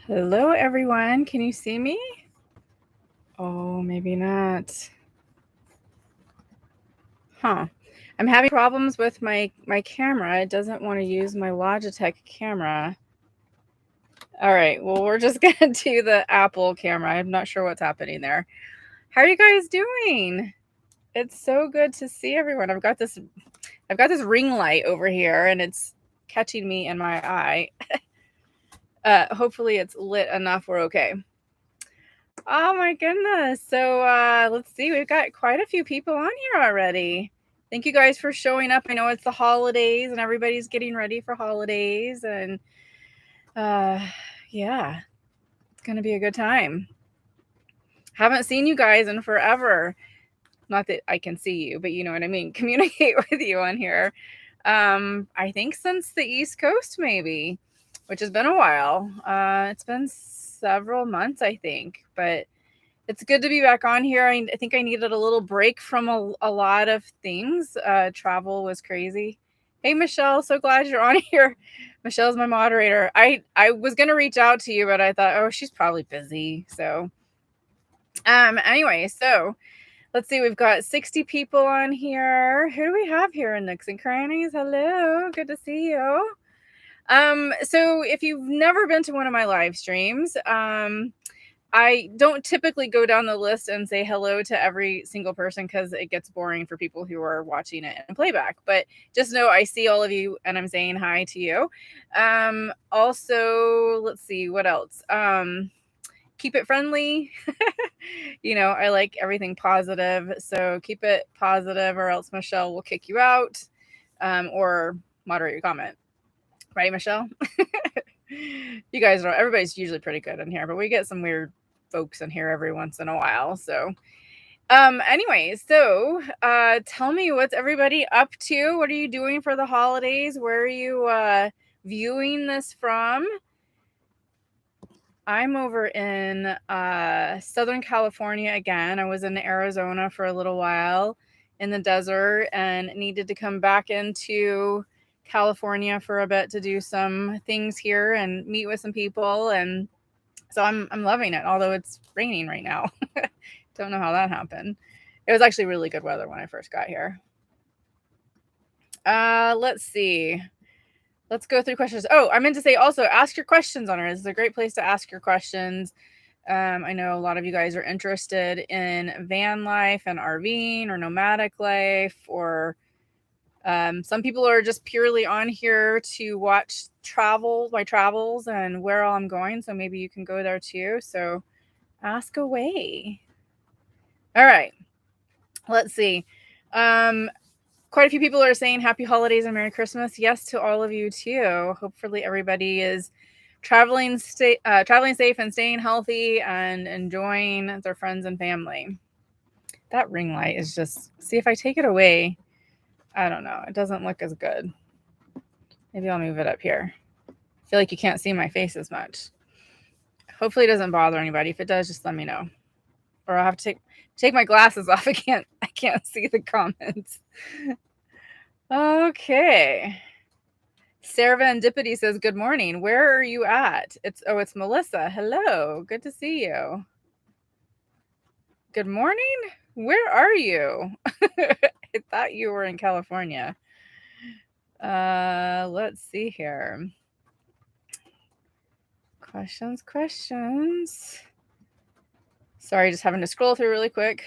Hello, everyone. Can you see me? Oh, maybe not. Huh. I'm having problems with my camera. It doesn't want to use my Logitech camera. All right. Well, we're just going to do the Apple camera. I'm not sure what's happening there. How are you guys doing? It's so good to see everyone. I've got this ring light over here and it's catching me in my eye. Hopefully it's lit enough we're okay. Oh my goodness. So let's see. We've got quite a few people on here already. Thank you guys for showing up. I know it's the holidays and everybody's getting ready for holidays and yeah, it's going to be a good time. Haven't seen you guys in forever. Not that I can see you, but you know what I mean. Communicate with you on here. I think since the East Coast maybe, which has been a while. It's been several months, I think, but it's good to be back on here. I think I needed a little break from a lot of things. Travel was crazy. Hey, Michelle, so glad you're on here. Michelle's my moderator. I was going to reach out to you, but I thought, oh, she's probably busy. So anyway, so let's see. We've got 60 people on here. Who do we have here in Nooks and Crannies? Hello. Good to see you. So if you've never been to one of my live streams, I don't typically go down the list and say hello to every single person because it gets boring for people who are watching it in playback. But just know I see all of you and I'm saying hi to you. Also, let's see what else. Keep it friendly. You know, I like everything positive. So keep it positive or else Michelle will kick you out or moderate your comment. Right, Michelle? You guys know everybody's usually pretty good in here, but we get some weird folks in here every once in a while. So anyway, so tell me, what's everybody up to? What are you doing for the holidays? Where are you viewing this from? I'm over in Southern California again. I was in Arizona for a little while in the desert and needed to come back into California for a bit to do some things here and meet with some people, and so I'm loving it, although it's raining right now. Don't know how that happened. It was actually really good weather when I first got here. Let's see. Let's go through questions. Oh, I meant to say also ask your questions on her. This is a great place to ask your questions. I know a lot of you guys are interested in van life and RVing or nomadic life, or some people are just purely on here to watch my travels and where all I'm going. So maybe you can go there too. So ask away. All right. Let's see. Quite a few people are saying happy holidays and Merry Christmas. Yes, to all of you too. Hopefully everybody is traveling safe and staying healthy and enjoying their friends and family. That ring light is just, see, if I take it away, I don't know. It doesn't look as good. Maybe I'll move it up here. I feel like you can't see my face as much. Hopefully it doesn't bother anybody. If it does, just let me know. Or I'll have to take my glasses off. I can't see the comments. Okay. Serendipity says, good morning. Where are you at? It's Melissa. Hello. Good to see you. Good morning. Where are you? I thought you were in California. Let's see here. Questions. Sorry, just having to scroll through really quick.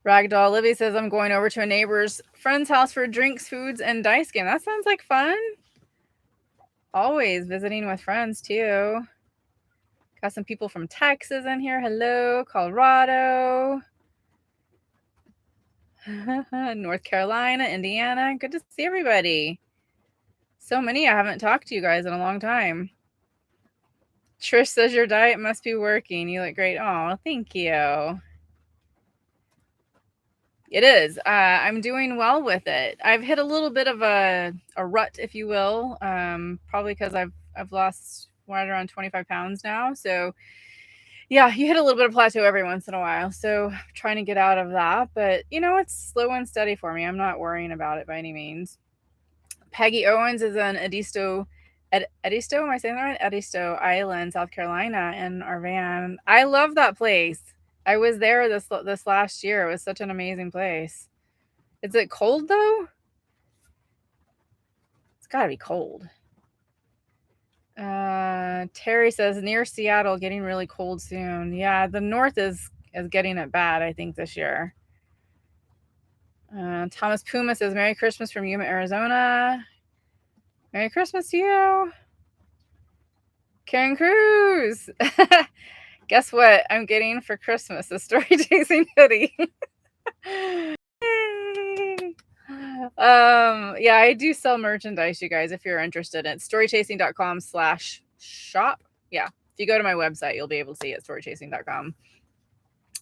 Ragdoll Livy says, I'm going over to a neighbor's friend's house for drinks, foods, and dice game. That sounds like fun. Always visiting with friends, too. Got some people from Texas in here. Hello, Colorado. North Carolina, Indiana. Good to see everybody. So many. I haven't talked to you guys in a long time. Trish says your diet must be working. You look great. Oh, thank you. It is. I'm doing well with it. I've hit a little bit of a rut, if you will, probably because I've lost right around 25 pounds now. So yeah, you hit a little bit of plateau every once in a while. So trying to get out of that, but you know, it's slow and steady for me. I'm not worrying about it by any means. Peggy Owens is an Edisto Edisto, am I saying that right? Edisto Island, South Carolina, in our van. I love that place. I was there this last year. It was such an amazing place. Is it cold though? It's got to be cold. Terry says near Seattle, getting really cold soon. Yeah, the north is getting it bad, I think, this year. Thomas Puma says Merry Christmas from Yuma, Arizona. Merry Christmas to you. Karen Cruz. Guess what I'm getting for Christmas? A story chasing hoodie. Yeah, I do sell merchandise, you guys, if you're interested. It's storychasing.com/shop. Yeah, if you go to my website, you'll be able to see it, storychasing.com.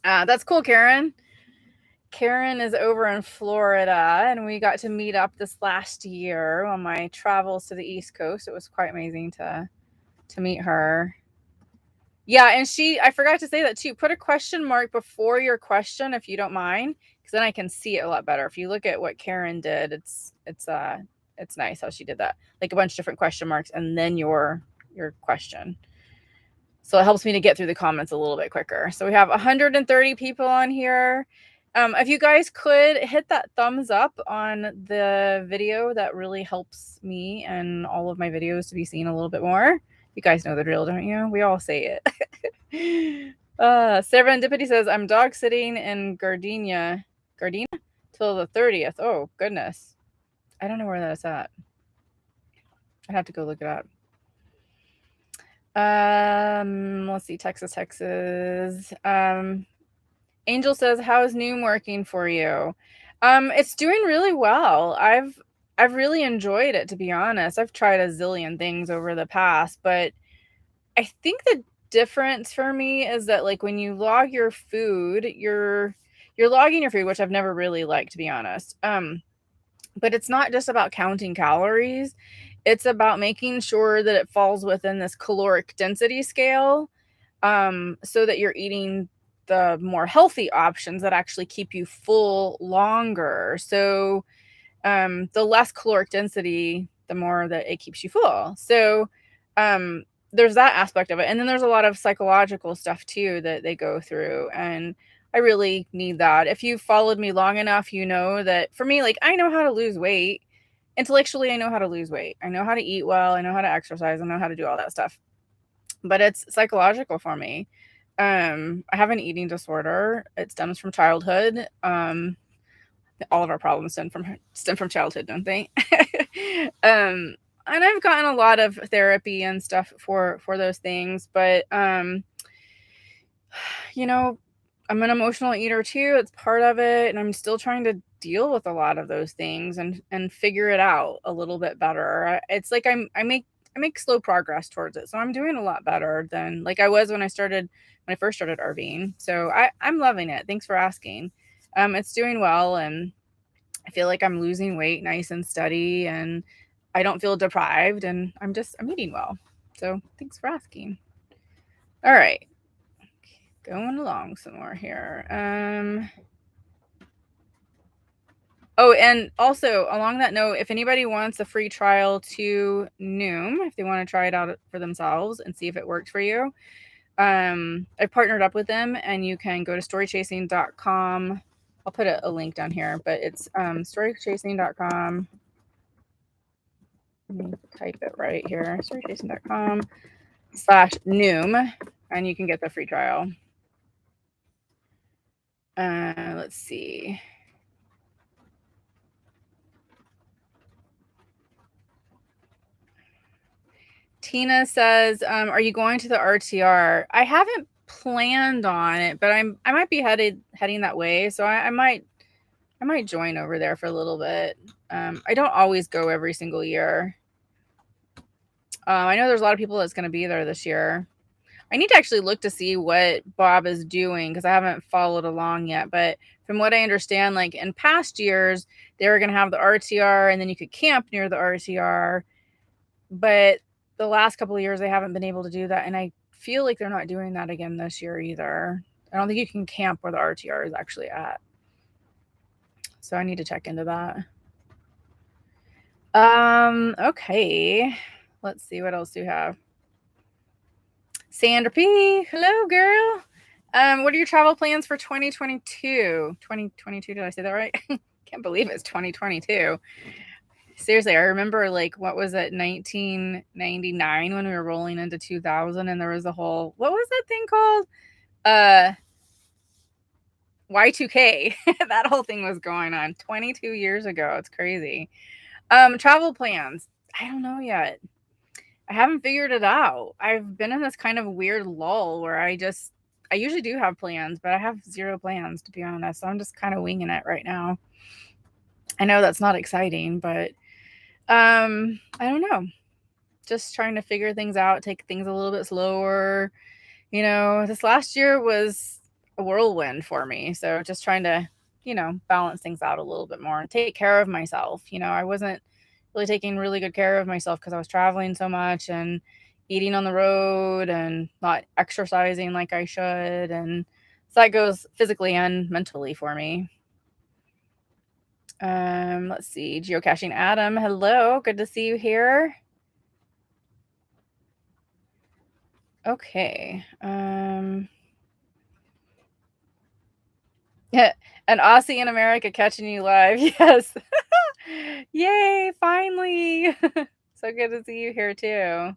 That's cool, Karen. Karen is over in Florida, and we got to meet up this last year on my travels to the East Coast. It was quite amazing to meet her. Yeah, and I forgot to say that too. Put a question mark before your question if you don't mind, because then I can see it a lot better. If you look at what Karen did, it's nice how she did that. Like a bunch of different question marks and then your question. So it helps me to get through the comments a little bit quicker. So we have 130 people on here. If you guys could hit that thumbs up on the video, that really helps me and all of my videos to be seen a little bit more. You guys know the drill, don't you? We all say it. Serendipity says, I'm dog sitting in Gardena till the 30th. Oh, goodness. I don't know where that's at. I'd have to go look it up. Let's see, Texas. Angel says, how's Noom working for you? It's doing really well. I've really enjoyed it, to be honest. I've tried a zillion things over the past, but I think the difference for me is that, like, when you log your food, you're logging your food, which I've never really liked, to be honest. But it's not just about counting calories. It's about making sure that it falls within this caloric density scale, so that you're eating the more healthy options that actually keep you full longer. So the less caloric density, the more that it keeps you full. So there's that aspect of it. And then there's a lot of psychological stuff too that they go through. And I really need that. If you've followed me long enough, you know that for me, like, I know how to lose weight. Intellectually, I know how to lose weight. I know how to eat well. I know how to exercise. I know how to do all that stuff. But it's psychological for me. I have an eating disorder. It stems from childhood. All of our problems stem from childhood, don't they? And I've gotten a lot of therapy and stuff for those things, but you know, I'm an emotional eater too. It's part of it, and I'm still trying to deal with a lot of those things and figure it out a little bit better. It's like I make slow progress towards it, so I'm doing a lot better than like I was when I first started RVing. So I'm loving it. Thanks for asking. It's doing well, and I feel like I'm losing weight nice and steady, and I don't feel deprived, and I'm eating well. So thanks for asking. All right. Going along some more here. Oh, and also along that note, if anybody wants a free trial to Noom, if they want to try it out for themselves and see if it works for you, I've partnered up with them, and you can go to storychasing.com. I'll put a link down here, but it's storychasing.com. Let me type it right here. storychasing.com/Noom, and you can get the free trial. Let's see. Tina says, are you going to the RTR? I haven't planned on it, but I might be heading that way. So I might join over there for a little bit. I don't always go every single year. I know there's a lot of people that's going to be there this year. I need to actually look to see what Bob is doing, because I haven't followed along yet. But from what I understand, like in past years, they were going to have the RTR, and then you could camp near the RTR. But the last couple of years, they haven't been able to do that. And I feel like they're not doing that again this year either. I don't think you can camp where the RTR is actually at. So I need to check into that. Okay. Let's see, what else do you have? Sandra P. Hello, girl. What are your travel plans for 2022? 2022, did I say that right? Can't believe it's 2022. Seriously, I remember, like, what was it, 1999 when we were rolling into 2000, and there was a whole, what was that thing called? Y2K. That whole thing was going on 22 years ago. It's crazy. Travel plans. I don't know yet. I haven't figured it out. I've been in this kind of weird lull where I usually do have plans, but I have zero plans, to be honest. So I'm just kind of winging it right now. I know that's not exciting, but I don't know. Just trying to figure things out, take things a little bit slower. This last year was a whirlwind for me. So just trying to, balance things out a little bit more and take care of myself. I wasn't really taking really good care of myself because I was traveling so much and eating on the road and not exercising like I should. And so that goes physically and mentally for me. Let's see. Geocaching Adam. Hello. Good to see you here. Okay. Yeah, an Aussie in America catching you live. Yes. Yay, finally. So good to see you here too.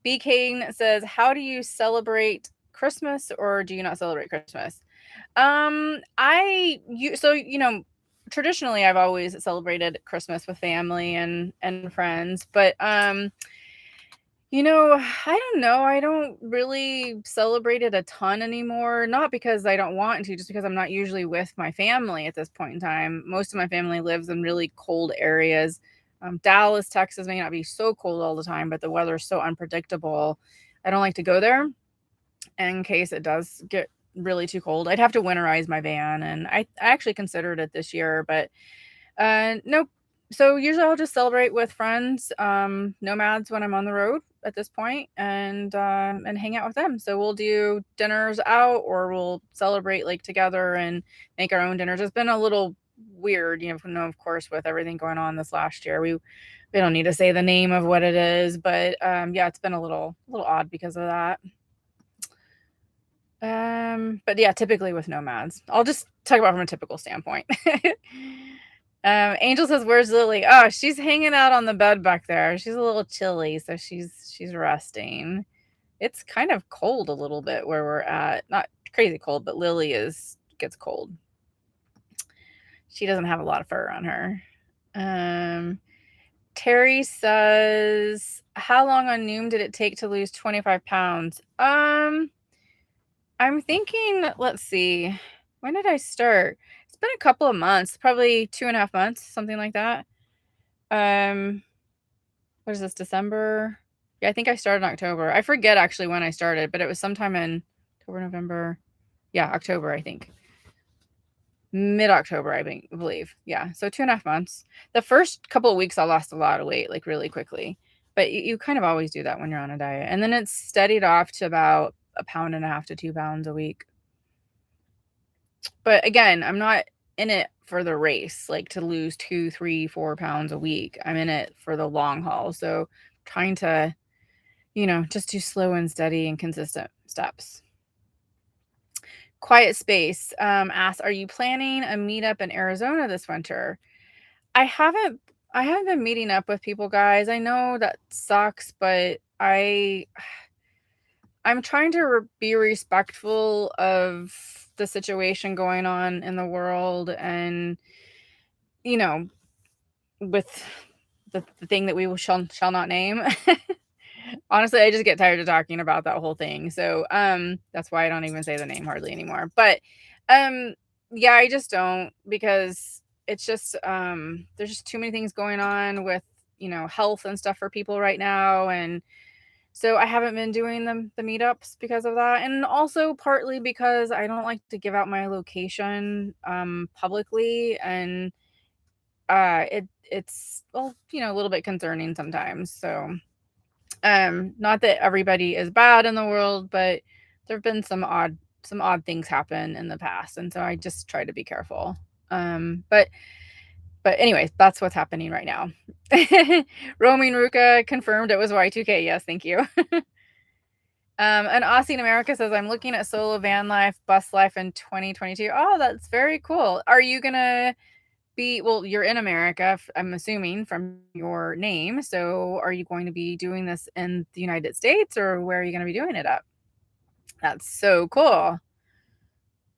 B. Kane says, how do you celebrate Christmas, or do you not celebrate Christmas? Traditionally I've always celebrated Christmas with family and friends, but I don't know. I don't really celebrate it a ton anymore. Not because I don't want to, just because I'm not usually with my family at this point in time. Most of my family lives in really cold areas. Dallas, Texas may not be so cold all the time, but the weather is so unpredictable. I don't like to go there in case it does get really too cold. I'd have to winterize my van, and I actually considered it this year, but nope. So usually I'll just celebrate with friends, nomads when I'm on the road at this point, and hang out with them. So we'll do dinners out, or we'll celebrate like together and make our own dinners. It's been a little weird, of course, with everything going on this last year. We don't need to say the name of what it is, but yeah, it's been a little odd because of that. But yeah, typically with nomads, I'll just talk about from a typical standpoint. Angel says, where's Lily? Oh, she's hanging out on the bed back there. She's a little chilly, so she's resting. It's kind of cold a little bit where we're at. Not crazy cold, but Lily gets cold. She doesn't have a lot of fur on her. Terry says, how long on Noom did it take to lose 25 pounds? I'm thinking, let's see. When did I start? It's been a couple of months, probably 2.5 months, something like that. What is this, December? Yeah, I think I started in October. I forget actually when I started, but it was sometime in October, November. Yeah, October, I think. Mid-October, I believe. Yeah, so 2.5 months. The first couple of weeks, I lost a lot of weight, like really quickly. But you kind of always do that when you're on a diet. And then it's steadied off to about 1.5 pounds to 2 pounds a week. But again, I'm not in it for the race, like to lose 2, 3, 4 pounds a week. I'm in it for the long haul. So trying to, just do slow and steady and consistent steps. Quiet Space asks, are you planning a meetup in Arizona this winter? I haven't been meeting up with people, guys. I know that sucks, but I'm trying to be respectful of the situation going on in the world, and with the thing that we shall not name. Honestly, I just get tired of talking about that whole thing. So that's why I don't even say the name hardly anymore. But yeah, I just don't, because it's just there's just too many things going on with health and stuff for people right now, and so I haven't been doing the meetups because of that, and also partly because I don't like to give out my location publicly, and it's a little bit concerning sometimes. So not that everybody is bad in the world, but there've been some odd things happen in the past, and so I just try to be careful. But But anyways, that's what's happening right now. Roaming Ruka confirmed it was Y2K. Yes, thank you. And Aussie in America says, I'm looking at solo van life, bus life in 2022. Oh, that's very cool. Are you going to be, well, you're in America, I'm assuming from your name. So are you going to be doing this in the United States, or where are you going to be doing it at? That's so cool.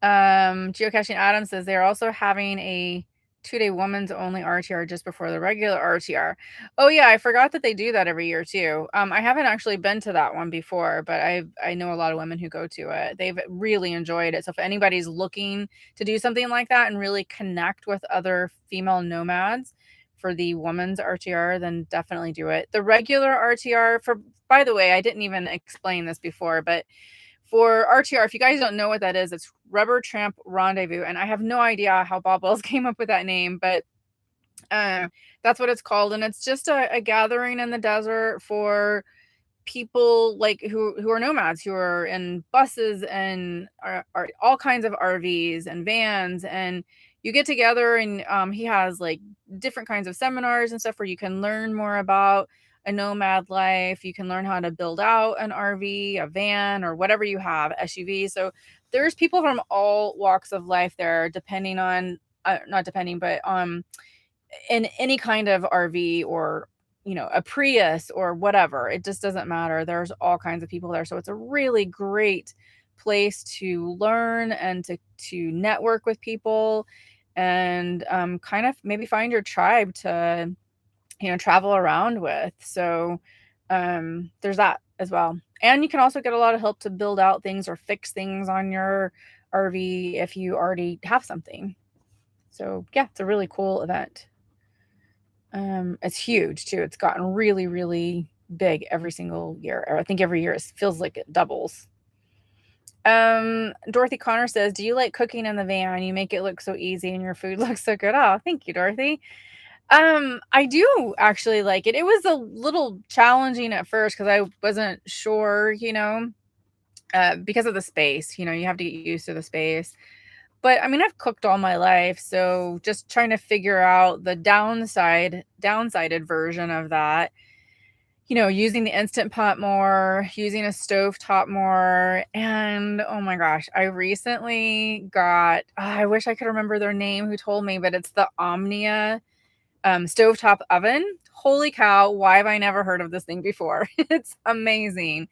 Geocaching Adam says they're also having a 2-day women's only RTR just before the regular RTR. Oh yeah, I forgot that they do that every year too. I haven't actually been to that one before, but I know a lot of women who go to it. They've really enjoyed it. So if anybody's looking to do something like that and really connect with other female nomads for the women's RTR, then definitely do it. The regular RTR, for, by the way, I didn't even explain this before, but for RTR, if you guys don't know what that is, it's Rubber Tramp Rendezvous. And I have no idea how Bob Wells came up with that name, but that's what it's called. And it's just a gathering in the desert for people like who are nomads, who are in buses and are all kinds of RVs and vans. And you get together, and he has like different kinds of seminars and stuff where you can learn more about a nomad life. You can learn how to build out an RV, a van, or whatever you have, SUV. So there's people from all walks of life there, depending on not depending, but in any kind of RV, or a Prius or whatever. It just doesn't matter. There's all kinds of people there. So it's a really great place to learn and to network with people, and kind of maybe find your tribe to travel around with. So there's that as well. And you can also get a lot of help to build out things or fix things on your RV if you already have something. So yeah, it's a really cool event. It's huge too. It's gotten really, really big every single year. I think every year it feels like it doubles. Dorothy Connor says, do you like cooking in the van? You make it look so easy and your food looks so good. Oh, thank you, Dorothy. I do actually like it. It was a little challenging at first because I wasn't sure, because of the space. You have to get used to the space. But I mean, I've cooked all my life, so just trying to figure out the downsided version of that. Using the Instant Pot more, using a stovetop more. And oh my gosh, I recently got, I wish I could remember their name who told me, but it's the Omnia stovetop oven. Holy cow, why have I never heard of this thing before? It's amazing.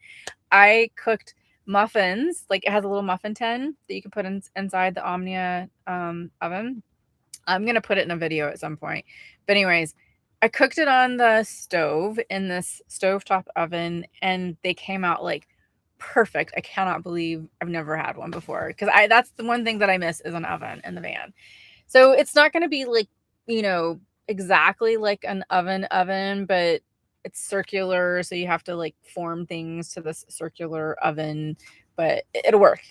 I cooked muffins, like it has a little muffin tin that you can put inside the Omnia oven. I'm going to put it in a video at some point. But anyways, I cooked it on the stove in this stovetop oven, and they came out like perfect. I cannot believe I've never had one before, because that's the one thing that I miss is an oven in the van. So it's not going to be like, exactly like an oven, but it's circular. So you have to like form things to this circular oven, but it'll work.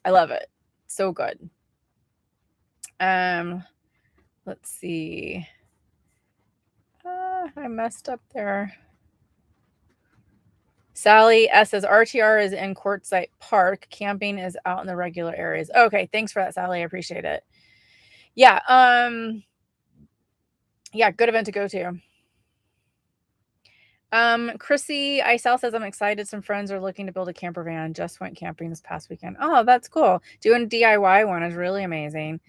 I love it. So good. Let's see. I messed up there. Sally S says RTR is in Quartzsite Park. Camping is out in the regular areas. Okay, thanks for that, Sally. I appreciate it. Yeah. Yeah, good event to go to. Chrissy Isel says, I'm excited. Some friends are looking to build a camper van. Just went camping this past weekend. Oh, that's cool. Doing a DIY one is really amazing.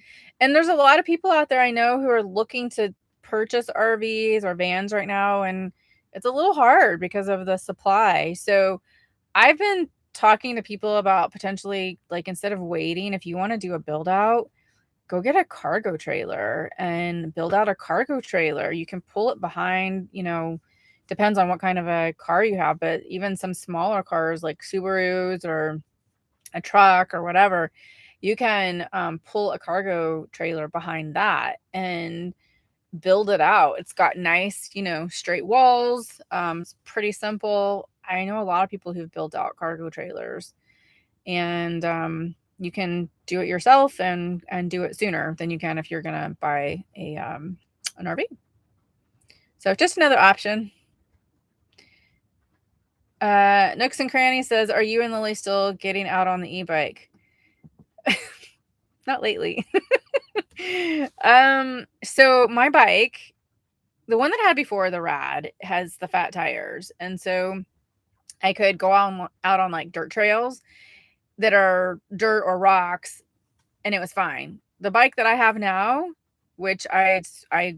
And there's a lot of people out there I know who are looking to purchase RVs or vans right now, and it's a little hard because of the supply. So I've been talking to people about potentially, like, instead of waiting, if you want to do a build out, go get a cargo trailer and build out a cargo trailer. You can pull it behind, depends on what kind of a car you have, but even some smaller cars like Subarus or a truck or whatever, you can pull a cargo trailer behind that and build it out. It's got nice, straight walls. It's pretty simple. I know a lot of people who've built out cargo trailers, and you can do it yourself and do it sooner than you can if you're gonna buy an RV. So just another option. Nooks and Cranny says, are you and Lily still getting out on the e-bike? Not lately. So my bike, the one that I had before, the Rad, has the fat tires, and so I could go out on like dirt trails that are dirt or rocks, and it was fine. The bike that I have now, which I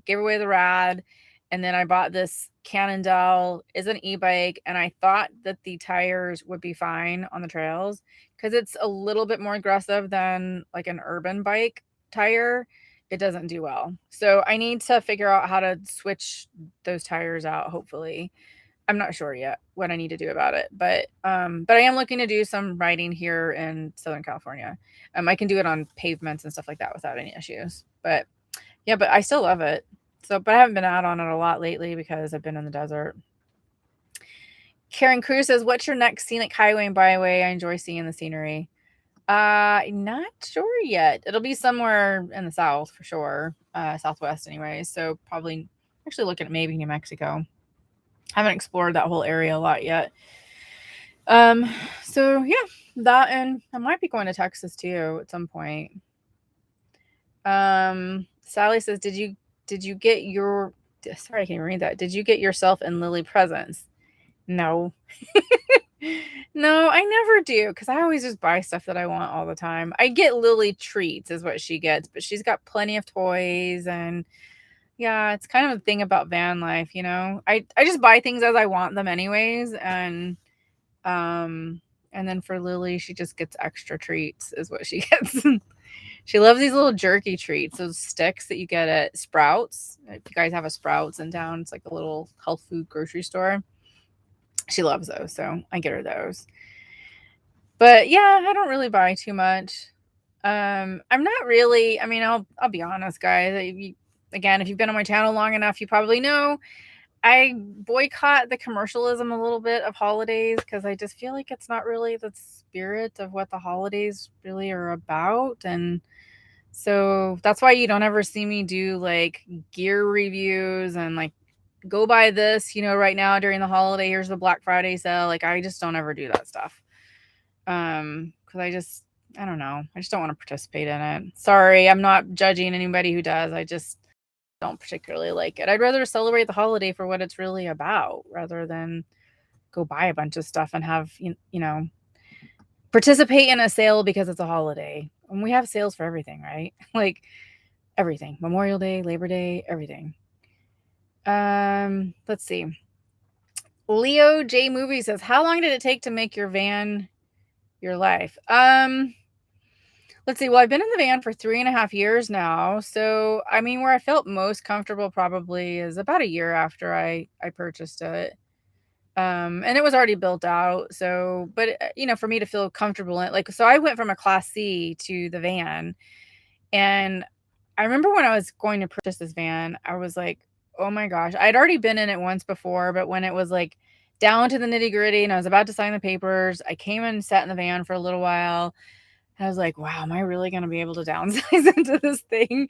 gave away the Rad, and then I bought this Cannondale, is an e-bike, and I thought that the tires would be fine on the trails because it's a little bit more aggressive than like an urban bike tire. It doesn't do well. So I need to figure out how to switch those tires out, hopefully. I'm not sure yet what I need to do about it, but I am looking to do some riding here in Southern California. I can do it on pavements and stuff like that without any issues. But yeah, but I still love it. So, but I haven't been out on it a lot lately because I've been in the desert. Karen Cruz says, "What's your next scenic highway and byway? I enjoy seeing the scenery." Not sure yet. It'll be somewhere in the south for sure, southwest anyway. So probably actually looking at maybe New Mexico. Haven't explored that whole area a lot yet. So yeah, that, and I might be going to Texas too at some point. Sally says, did you get your, sorry, I can't read that. Did you get yourself and Lily presents? No. No, I never do, because I always just buy stuff that I want all the time. I get Lily treats is what she gets, but she's got plenty of toys, and yeah, it's kind of a thing about van life, you know. I just buy things as I want them anyways, and then for Lily, she just gets extra treats is what she gets. She loves these little jerky treats, those sticks that you get at Sprouts. If you guys have a Sprouts in town, it's like a little health food grocery store. She loves those, so I get her those. But yeah, I don't really buy too much. I'm not really, I mean, I'll be honest, guys. Again, if you've been on my channel long enough, you probably know I boycott the commercialism a little bit of holidays because I just feel like it's not really the spirit of what the holidays really are about. And so that's why you don't ever see me do like gear reviews and like go buy this, you know, right now during the holiday, here's the Black Friday sale. Like I just don't ever do that stuff. Because I don't know. I just don't want to participate in it. Sorry, I'm not judging anybody who does. I just don't particularly like it. I'd rather celebrate the holiday for what it's really about rather than go buy a bunch of stuff and have, you know, participate in a sale because it's a holiday. And we have sales for everything, right? Like everything. Memorial Day, Labor Day, everything. Let's see. Leo J Movie says, how long did it take to make your van your life? Let's see. Well, I've been in the van for 3.5 years now. So, I mean, where I felt most comfortable probably is about a year after I purchased it. And it was already built out. So, but you know, for me to feel comfortable in it, like, so I went from a Class C to the van. And I remember when I was going to purchase this van, I was like, oh my gosh, I'd already been in it once before, but when it was like down to the nitty gritty and I was about to sign the papers, I came and sat in the van for a little while. I was like, wow, am I really going to be able to downsize into this thing?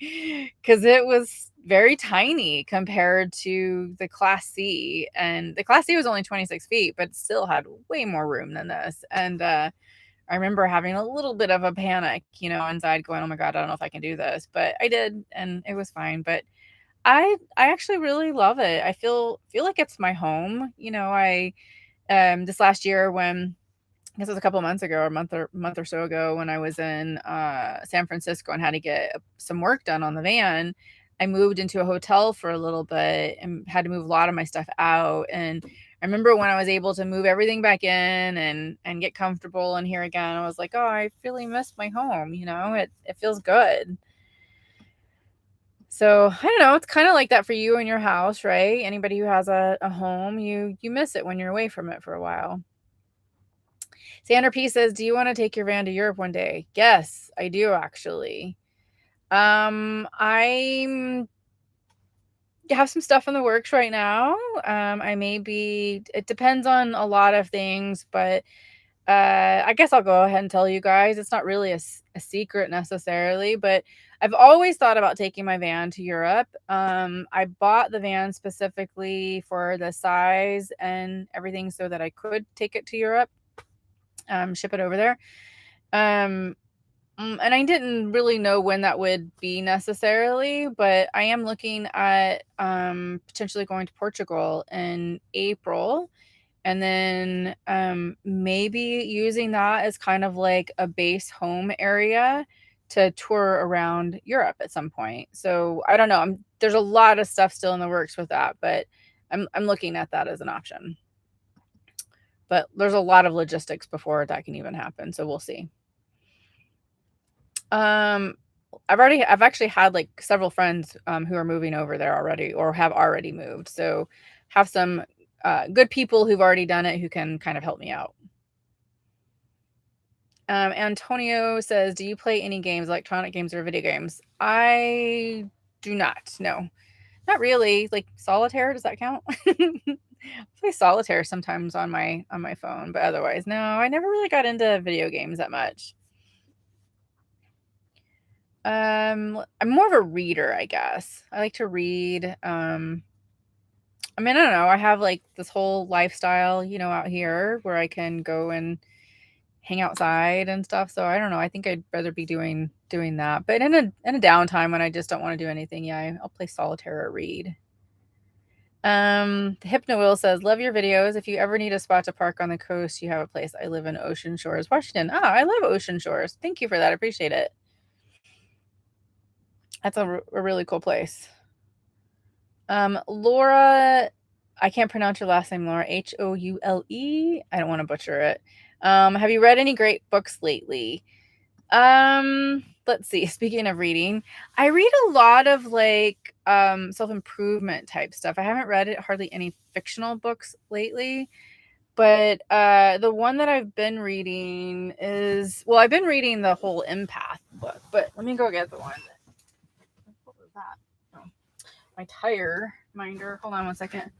Because it was very tiny compared to the Class C. And the Class C was only 26 feet, but still had way more room than this. And I remember having a little bit of a panic, you know, inside going, oh my God, I don't know if I can do this. But I did, and it was fine. But I actually really love it. I feel like it's my home. You know, I this last year when I guess it was a couple of months ago, or a month or so ago, when I was in San Francisco and had to get some work done on the van. I moved into a hotel for a little bit and had to move a lot of my stuff out. And I remember when I was able to move everything back in and get comfortable in here again, I was like, oh, I really miss my home. You know, it feels good. So I don't know. It's kind of like that for you in your house, right? Anybody who has a home, you miss it when you're away from it for a while. Sandra P says, do you want to take your van to Europe one day? Yes, I do actually. I have some stuff in the works right now. It depends on a lot of things, but I guess I'll go ahead and tell you guys. It's not really a secret necessarily, but I've always thought about taking my van to Europe. I bought the van specifically for the size and everything so that I could take it to Europe. Ship it over there. And I didn't really know when that would be necessarily, but I am looking at potentially going to Portugal in April, and then maybe using that as kind of like a base home area to tour around Europe at some point. So I don't know. There's a lot of stuff still in the works with that, but I'm looking at that as an option. But there's a lot of logistics before that can even happen, so we'll see. I've actually had like several friends who are moving over there already or have already moved. So have some good people who've already done it who can kind of help me out. Antonio says, do you play any games, electronic games or video games? I do not. No, not really. Like solitaire, does that count? I play solitaire sometimes on my phone, but otherwise, no, I never really got into video games that much. I'm more of a reader, I guess. I like to read. I mean, I don't know. I have like this whole lifestyle, out here where I can go and hang outside and stuff. So I don't know. I think I'd rather be doing that. But in a downtime when I just don't want to do anything, yeah, I'll play solitaire or read. The Hypno Will says, love your videos. If you ever need a spot to park on the coast, you have a place. I live in Ocean Shores, Washington. Ah, I love Ocean Shores. Thank you for that. I appreciate it. That's a really cool place. Laura, I can't pronounce your last name, Laura. Houle. I don't want to butcher it. Have you read any great books lately? Let's see. Speaking of reading, I read a lot of like self-improvement type stuff. I haven't read hardly any fictional books lately. But the one that I've been reading is, well, I've been reading the whole Empath book, but let me go get the one. What was that? Oh, my tire minder. Hold on one second.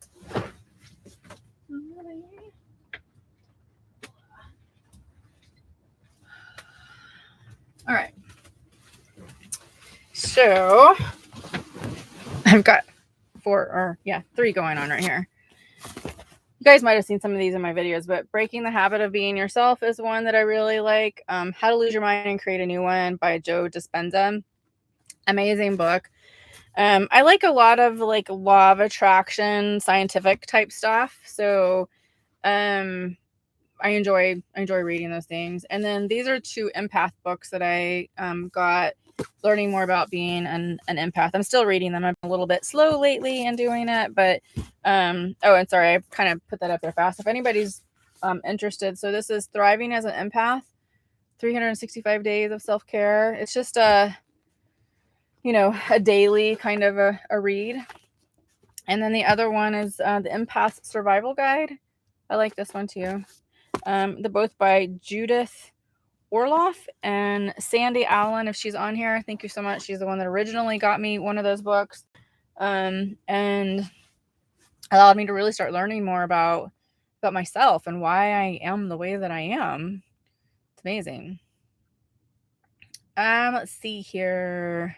All right. So I've got three going on right here. You guys might have seen some of these in my videos, but Breaking the Habit of Being Yourself is one that I really like. How to Lose Your Mind and Create a New One by Joe Dispenza. Amazing book. I like a lot of like law of attraction, scientific type stuff. So I enjoy reading those things. And then these are two empath books that I got learning more about being an empath. I'm still reading them. I'm a little bit slow lately in doing it, but and sorry, I kind of put that up there fast. If anybody's interested, so this is Thriving as an Empath, 365 Days of Self-Care. It's just a daily kind of a read. And then the other one is the Empath Survival Guide. I like this one too. They're both by Judith Orloff and Sandy Allen. If she's on here, thank you so much. She's the one that originally got me one of those books, and allowed me to really start learning more about myself and why I am the way that I am. It's amazing. Let's see here.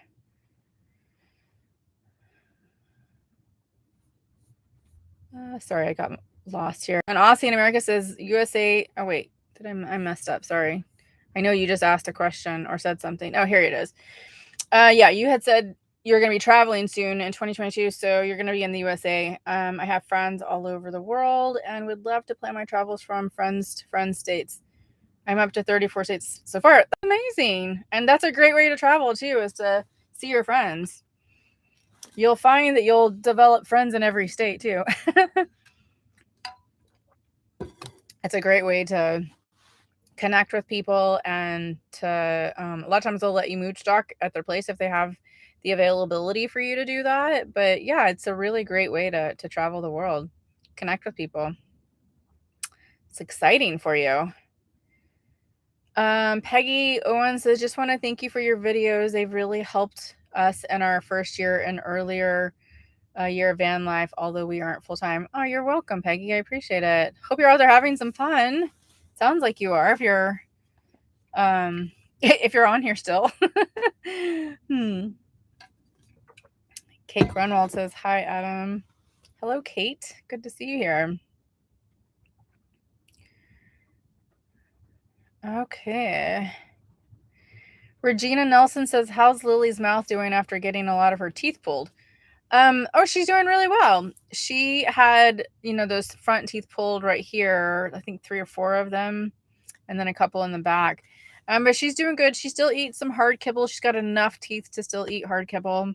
Sorry, I got lost here. And Aussie in America says USA. Oh wait, I messed up? Sorry. I know you just asked a question or said something. Oh, here it is. Yeah, you had said you're going to be traveling soon in 2022, so you're going to be in the USA. I have friends all over the world and would love to plan my travels from friends to friends states. I'm up to 34 states so far. That's amazing. And that's a great way to travel too, is to see your friends. You'll find that you'll develop friends in every state too. It's a great way to connect with people, and to a lot of times they'll let you mooch dock at their place if they have the availability for you to do that. But yeah, it's a really great way to travel the world, connect with people. It's exciting for you. Peggy Owen says, just want to thank you for your videos. They've really helped us in our first year and earlier year of van life, although we aren't full-time. Oh, you're welcome, Peggy. I appreciate it. Hope you're out there having some fun. Sounds like you are, if you're if you're on here still. Kate Grunwald says, hi, Adam. Hello, Kate. Good to see you here. Okay. Regina Nelson says, how's Lily's mouth doing after getting a lot of her teeth pulled? Oh, she's doing really well. She had, those front teeth pulled right here, I think 3 or 4 of them, and then a couple in the back. But she's doing good. She still eats some hard kibble. She's got enough teeth to still eat hard kibble,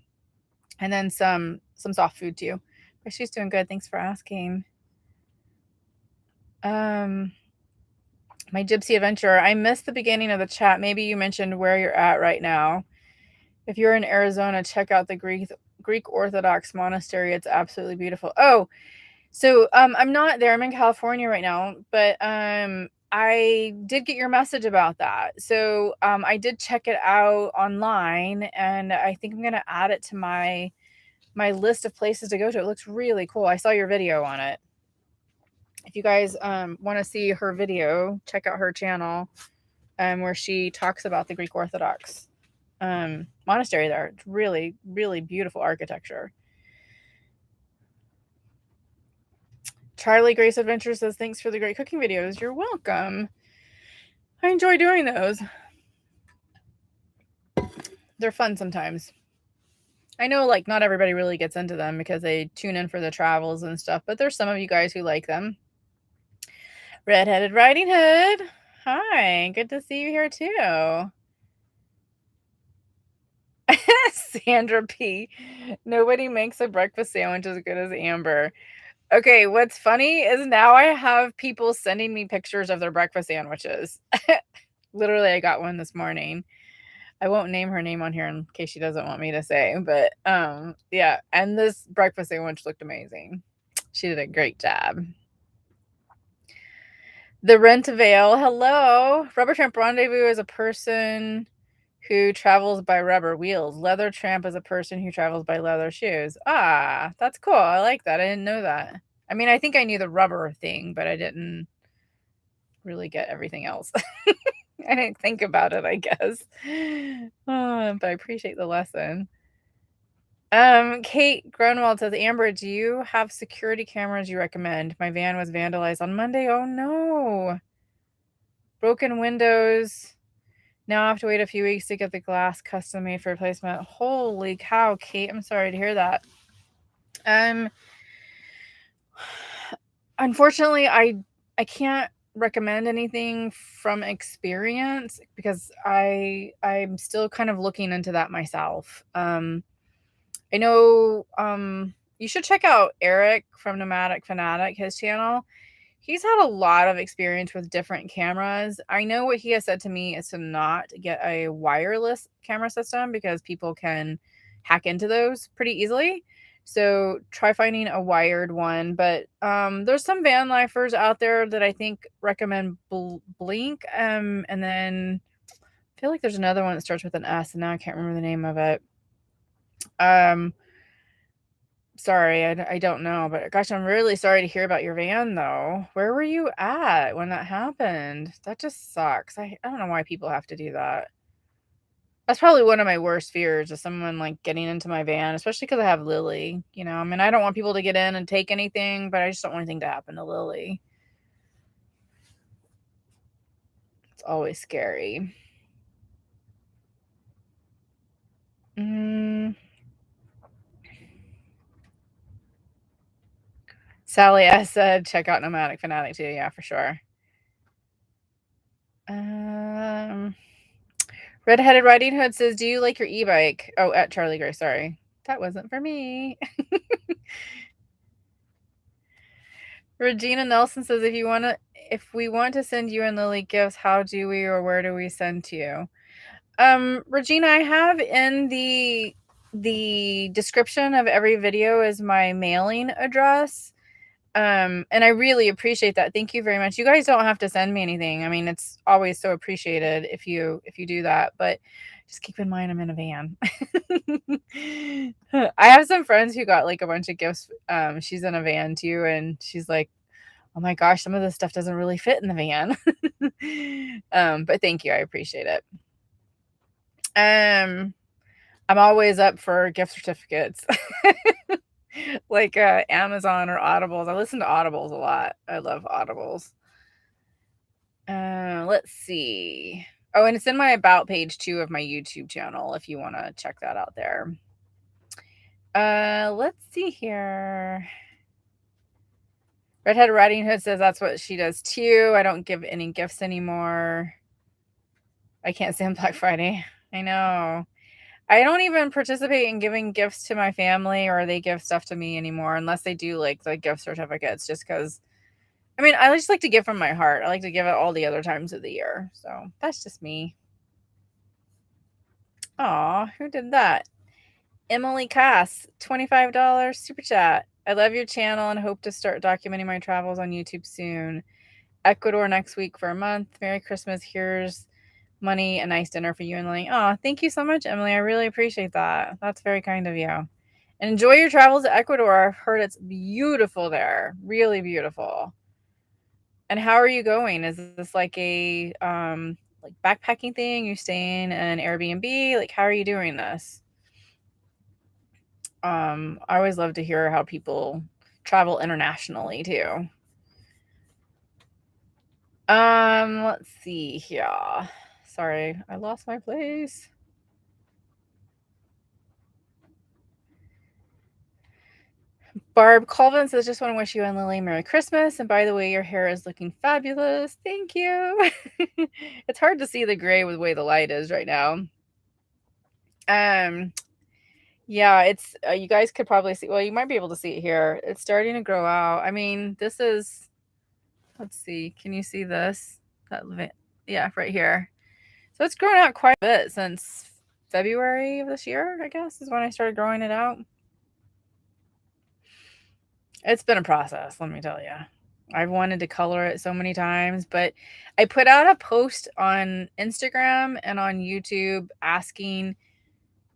and then some soft food too. But she's doing good. Thanks for asking. My gypsy adventurer, I missed the beginning of the chat. Maybe you mentioned where you're at right now. If you're in Arizona, check out the Greek Orthodox monastery. It's absolutely beautiful. Oh, so I'm not there. I'm in California right now, but I did get your message about that. So I did check it out online, and I think I'm gonna add it to my list of places to go to. It looks really cool. I saw your video on it. If you guys want to see her video, check out her channel where she talks about the Greek Orthodox monastery there. It's really, really beautiful architecture. Charlie Grace Adventure says, thanks for the great cooking videos. You're welcome. I enjoy doing those. They're fun sometimes. I know, like, not everybody really gets into them because they tune in for the travels and stuff, but there's some of you guys who like them. Redheaded Riding Hood. Hi, good to see you here too. Sandra P. Nobody makes a breakfast sandwich as good as Amber. Okay, what's funny is now I have people sending me pictures of their breakfast sandwiches. Literally, I got one this morning. I won't name her name on here in case she doesn't want me to say, but yeah, and this breakfast sandwich looked amazing. She did a great job. The Rent-A-Veil, hello. Rubber Tramp Rendezvous is a person who travels by rubber wheels. Leather Tramp is a person who travels by leather shoes. Ah, that's cool. I like that. I didn't know that. I mean, I think I knew the rubber thing, but I didn't really get everything else. I didn't think about it, I guess. But I appreciate the lesson. Kate Grunwald says, Amber, do you have security cameras you recommend? My van was vandalized on Monday. Oh no. Broken windows. Now I have to wait a few weeks to get the glass custom made for replacement. Holy cow, Kate. I'm sorry to hear that. Unfortunately, I can't recommend anything from experience because I'm still kind of looking into that myself. I know you should check out Eric from Nomadic Fanatic, his channel. He's had a lot of experience with different cameras. I know what he has said to me is to not get a wireless camera system because people can hack into those pretty easily. So try finding a wired one. But there's some van lifers out there that I think recommend Blink. And then I feel like there's another one that starts with an S, and now I can't remember the name of it. Sorry, I don't know, but gosh, I'm really sorry to hear about your van though. Where were you at when that happened? That just sucks. I don't know why people have to do that. That's probably one of my worst fears is someone like getting into my van, especially because I have Lily. I mean, I don't want people to get in and take anything, but I just don't want anything to happen to Lily. It's always scary. Sally S said, check out Nomadic Fanatic too. Yeah, for sure. Redheaded Riding Hood says, do you like your e-bike? Oh, at Charlie Gray. Sorry. That wasn't for me. Regina Nelson says, if we want to send you and Lily gifts, how do we or where do we send to you? Regina, I have in the description of every video is my mailing address. And I really appreciate that. Thank you very much. You guys don't have to send me anything. I mean, it's always so appreciated if you do that, but just keep in mind I'm in a van. I have some friends who got like a bunch of gifts. She's in a van too, and she's like, oh my gosh, some of this stuff doesn't really fit in the van. But thank you. I appreciate it. I'm always up for gift certificates. Like Amazon or Audibles. I listen to Audibles a lot. I love Audibles. Let's see. Oh, and it's in my about page too of my YouTube channel if you want to check that out there. Let's see here. Redhead Riding Hood says that's what she does too. I don't give any gifts anymore. I can't stand Black Friday. I know. I don't even participate in giving gifts to my family or they give stuff to me anymore unless they do like the gift certificates just because I mean, I just like to give from my heart. I like to give it all the other times of the year. So that's just me. Aw, who did that? Emily Cass, $25 super chat. I love your channel and hope to start documenting my travels on YouTube soon. Ecuador next week for a month. Merry Christmas. Here's money, a nice dinner for you and Lily. Oh, thank you so much, Emily. I really appreciate that. That's very kind of you. And enjoy your travels to Ecuador. I've heard it's beautiful there. Really beautiful. And how are you going? Is this like a like backpacking thing? You staying in an Airbnb? Like how are you doing this? I always love to hear how people travel internationally too. Let's see here. Sorry, I lost my place. Barb Colvin says, just want to wish you and Lily Merry Christmas. And by the way, your hair is looking fabulous. Thank you. It's hard to see the gray with the way the light is right now. Yeah, it's you guys could probably see, well, you might be able to see it here. It's starting to grow out. I mean, this is, let's see, can you see this? Yeah, right here. So it's grown out quite a bit since February of this year, I guess, is when I started growing it out. It's been a process, let me tell you. I've wanted to color it so many times, but I put out a post on Instagram and on YouTube asking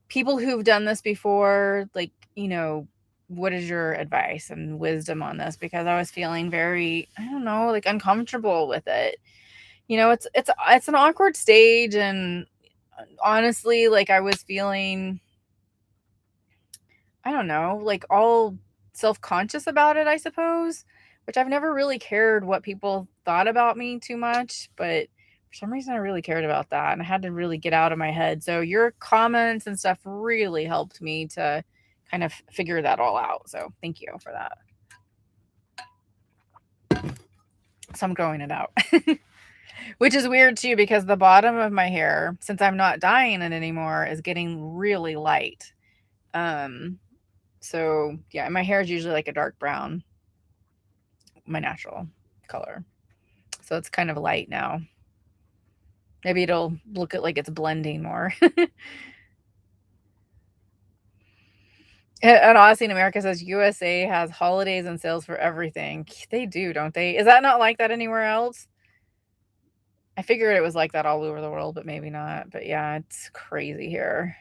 people who've done this before, like, you know, what is your advice and wisdom on this? Because I was feeling very, I don't know, like uncomfortable with it. You know, it's an awkward stage, and honestly, like I was feeling, I don't know, like all self-conscious about it, I suppose, which I've never really cared what people thought about me too much, but for some reason I really cared about that and I had to really get out of my head. So your comments and stuff really helped me to kind of figure that all out. So thank you for that. So I'm growing it out. Which is weird too, because the bottom of my hair, since I'm not dyeing it anymore, is getting really light. So yeah, my hair is usually like a dark brown, my natural color. So it's kind of light now. Maybe it'll look like it's blending more. And Aussie in America says USA has holidays and sales for everything. They do, don't they? Is that not like that anywhere else? I figured it was like that all over the world, but maybe not. But yeah, it's crazy here.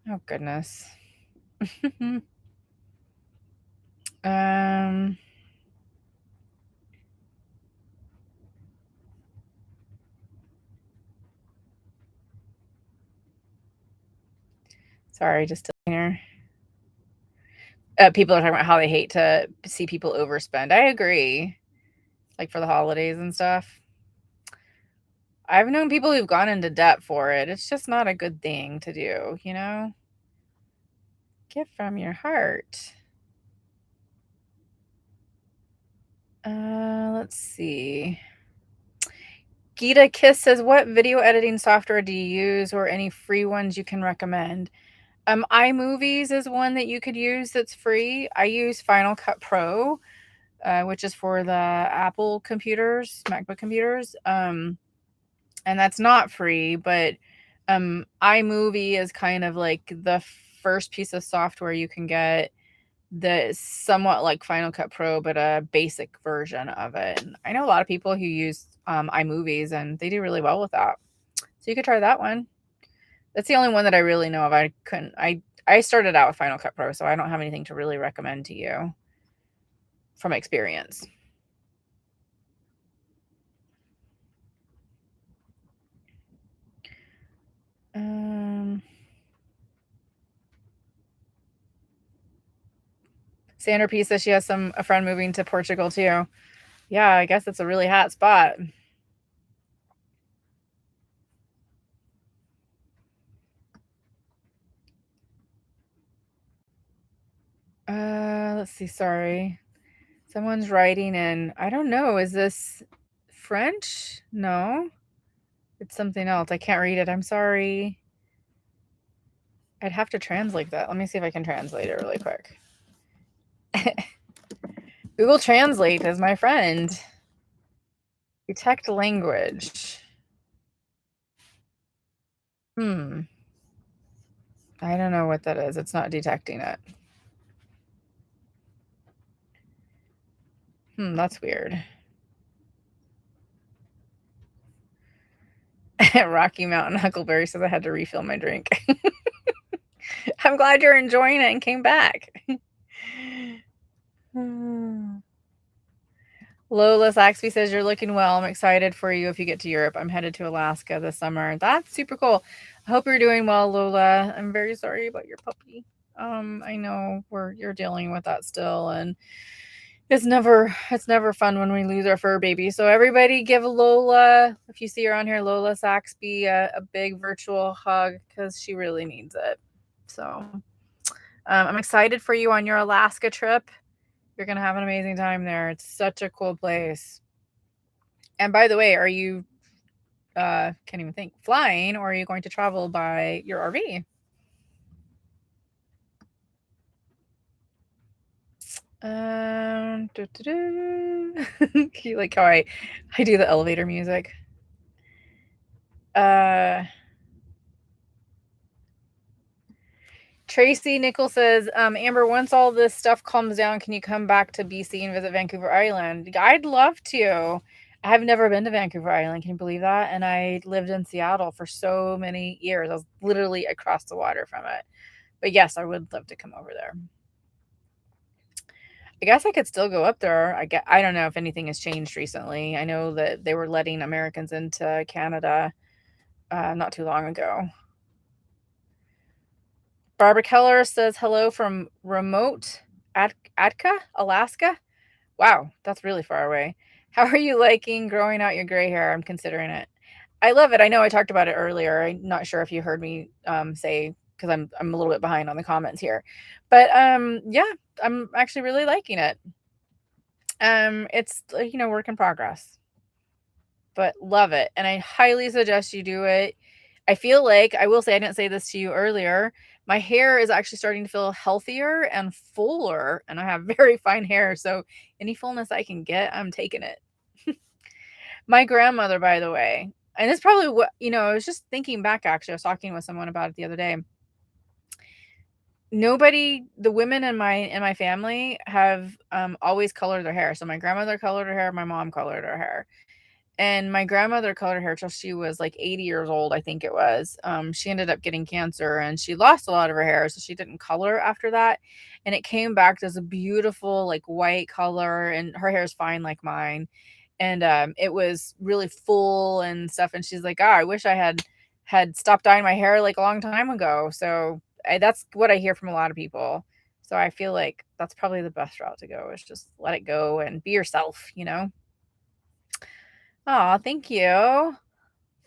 Oh goodness. Sorry, just here. People are talking about how they hate to see people overspend. I agree. Like for the holidays and stuff. I've known people who've gone into debt for it. It's just not a good thing to do, you know? Give from your heart. Let's see. Gita Kiss says, what video editing software do you use or any free ones you can recommend? iMovies is one that you could use that's free. I use Final Cut Pro, which is for the Apple computers, MacBook computers. And that's not free, but iMovie is kind of like the first piece of software you can get that's somewhat like Final Cut Pro, but a basic version of it. And I know a lot of people who use iMovies and they do really well with that. So you could try that one. That's the only one that I really know of. I started out with Final Cut Pro, so I don't have anything to really recommend to you from experience. Sandra P says she has a friend moving to Portugal too. Yeah, I guess it's a really hot spot. Let's see. Sorry. Someone's writing in. I don't know. Is this French? No. It's something else. I can't read it. I'm sorry. I'd have to translate that. Let me see if I can translate it really quick. Google Translate is my friend. Detect language. I don't know what that is. It's not detecting it. That's weird. Rocky Mountain Huckleberry says I had to refill my drink. I'm glad you're enjoying it and came back. Lola Saxby says you're looking well. I'm excited for you if you get to Europe. I'm headed to Alaska this summer. That's super cool. I hope you're doing well, Lola. I'm very sorry about your puppy. I know you're dealing with that still, and it's never fun when we lose our fur baby. So everybody give Lola, if you see her on here, Lola Saxby, a big virtual hug because she really needs it. So I'm excited for you on your Alaska trip. You're going to have an amazing time there. It's such a cool place. And by the way, are you, can't even think, flying, or are you going to travel by your RV? You like how I do the elevator music? Tracy Nichol says, Amber, once all this stuff calms down, can you come back to BC and visit Vancouver Island? I'd love to. I have never been to Vancouver Island. Can you believe that? And I lived in Seattle for so many years. I was literally across the water from it. But yes, I would love to come over there. I guess I could still go up there. I don't know if anything has changed recently. I know that they were letting Americans into Canada not too long ago. Barbara Keller says hello from remote Atka, Alaska. Wow, that's really far away. How are you liking growing out your gray hair? I'm considering it. I love it. I know I talked about it earlier. I'm not sure if you heard me say, because I'm a little bit behind on the comments here. But yeah, I'm actually really liking it. It's work in progress, but love it, and I highly suggest you do it. I feel like, I will say, I didn't say this to you earlier, my hair is actually starting to feel healthier and fuller, and I have very fine hair, so any fullness I can get, I'm taking it. My grandmother, by the way, and it's probably what, I was just thinking back, actually, I was talking with someone about it the other day. The women in my family have always colored their hair. So my grandmother colored her hair, my mom colored her hair. And my grandmother colored her hair till she was like 80 years old, I think it was. She ended up getting cancer and she lost a lot of her hair, so she didn't color after that. And it came back as a beautiful, like, white color, and her hair is fine like mine. And it was really full and stuff. And she's like, I wish I had stopped dyeing my hair like a long time ago. So that's what I hear from a lot of people. So I feel like that's probably the best route to go, is just let it go and be yourself, Oh, thank you.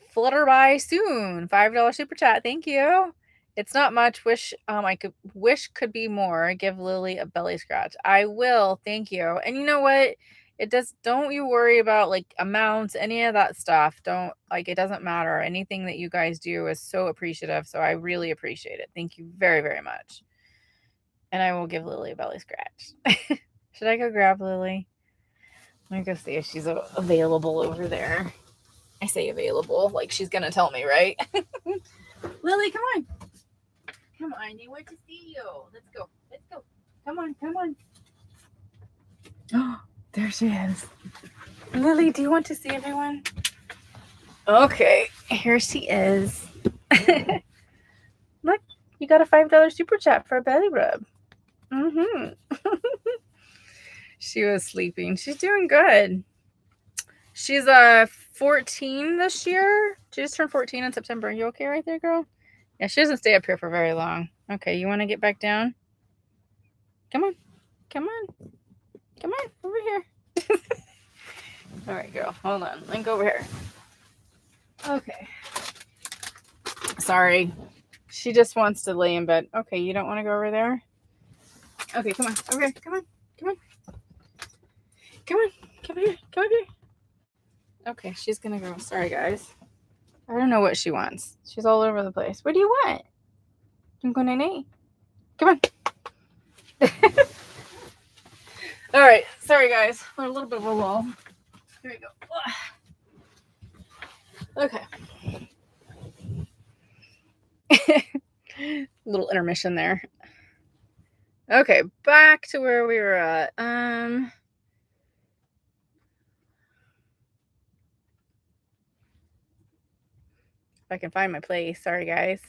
Flutter by soon. $5 super chat. Thank you. It's not much. Wish could be more. Give Lily a belly scratch. I will. Thank you. And you know what? Don't you worry about like amounts, any of that stuff. It doesn't matter. Anything that you guys do is so appreciative. So I really appreciate it. Thank you very, very much. And I will give Lily a belly scratch. Should I go grab Lily? Let me go see if she's available over there. I say available, like she's gonna tell me, right? Lily, come on. Come on, they want to see you. Let's go. Let's go. Come on, come on. Oh, there she is. Lily, do you want to see everyone? Okay, here she is. Look, you got a $5 super chat for a belly rub. She was sleeping. She's doing good. She's 14 this year. She just turned 14 in September. Are you okay right there, girl? Yeah, she doesn't stay up here for very long. Okay, you want to get back down? Come on. Come on. Come on, over here. All right, girl. Hold on. Let me go over here. Okay. Sorry. She just wants to lay in bed. Okay, you don't want to go over there? Okay, come on. Okay, come on. Come on. Come on. Come here. Come up here. Okay, she's gonna go. Sorry, guys. I don't know what she wants. She's all over the place. What do you want? I'm going to Come on. All right. Sorry, guys. We're a little bit of a lull. Here we go. Okay. Little intermission there. Okay, back to where we were at. If I can find my place. Sorry, guys.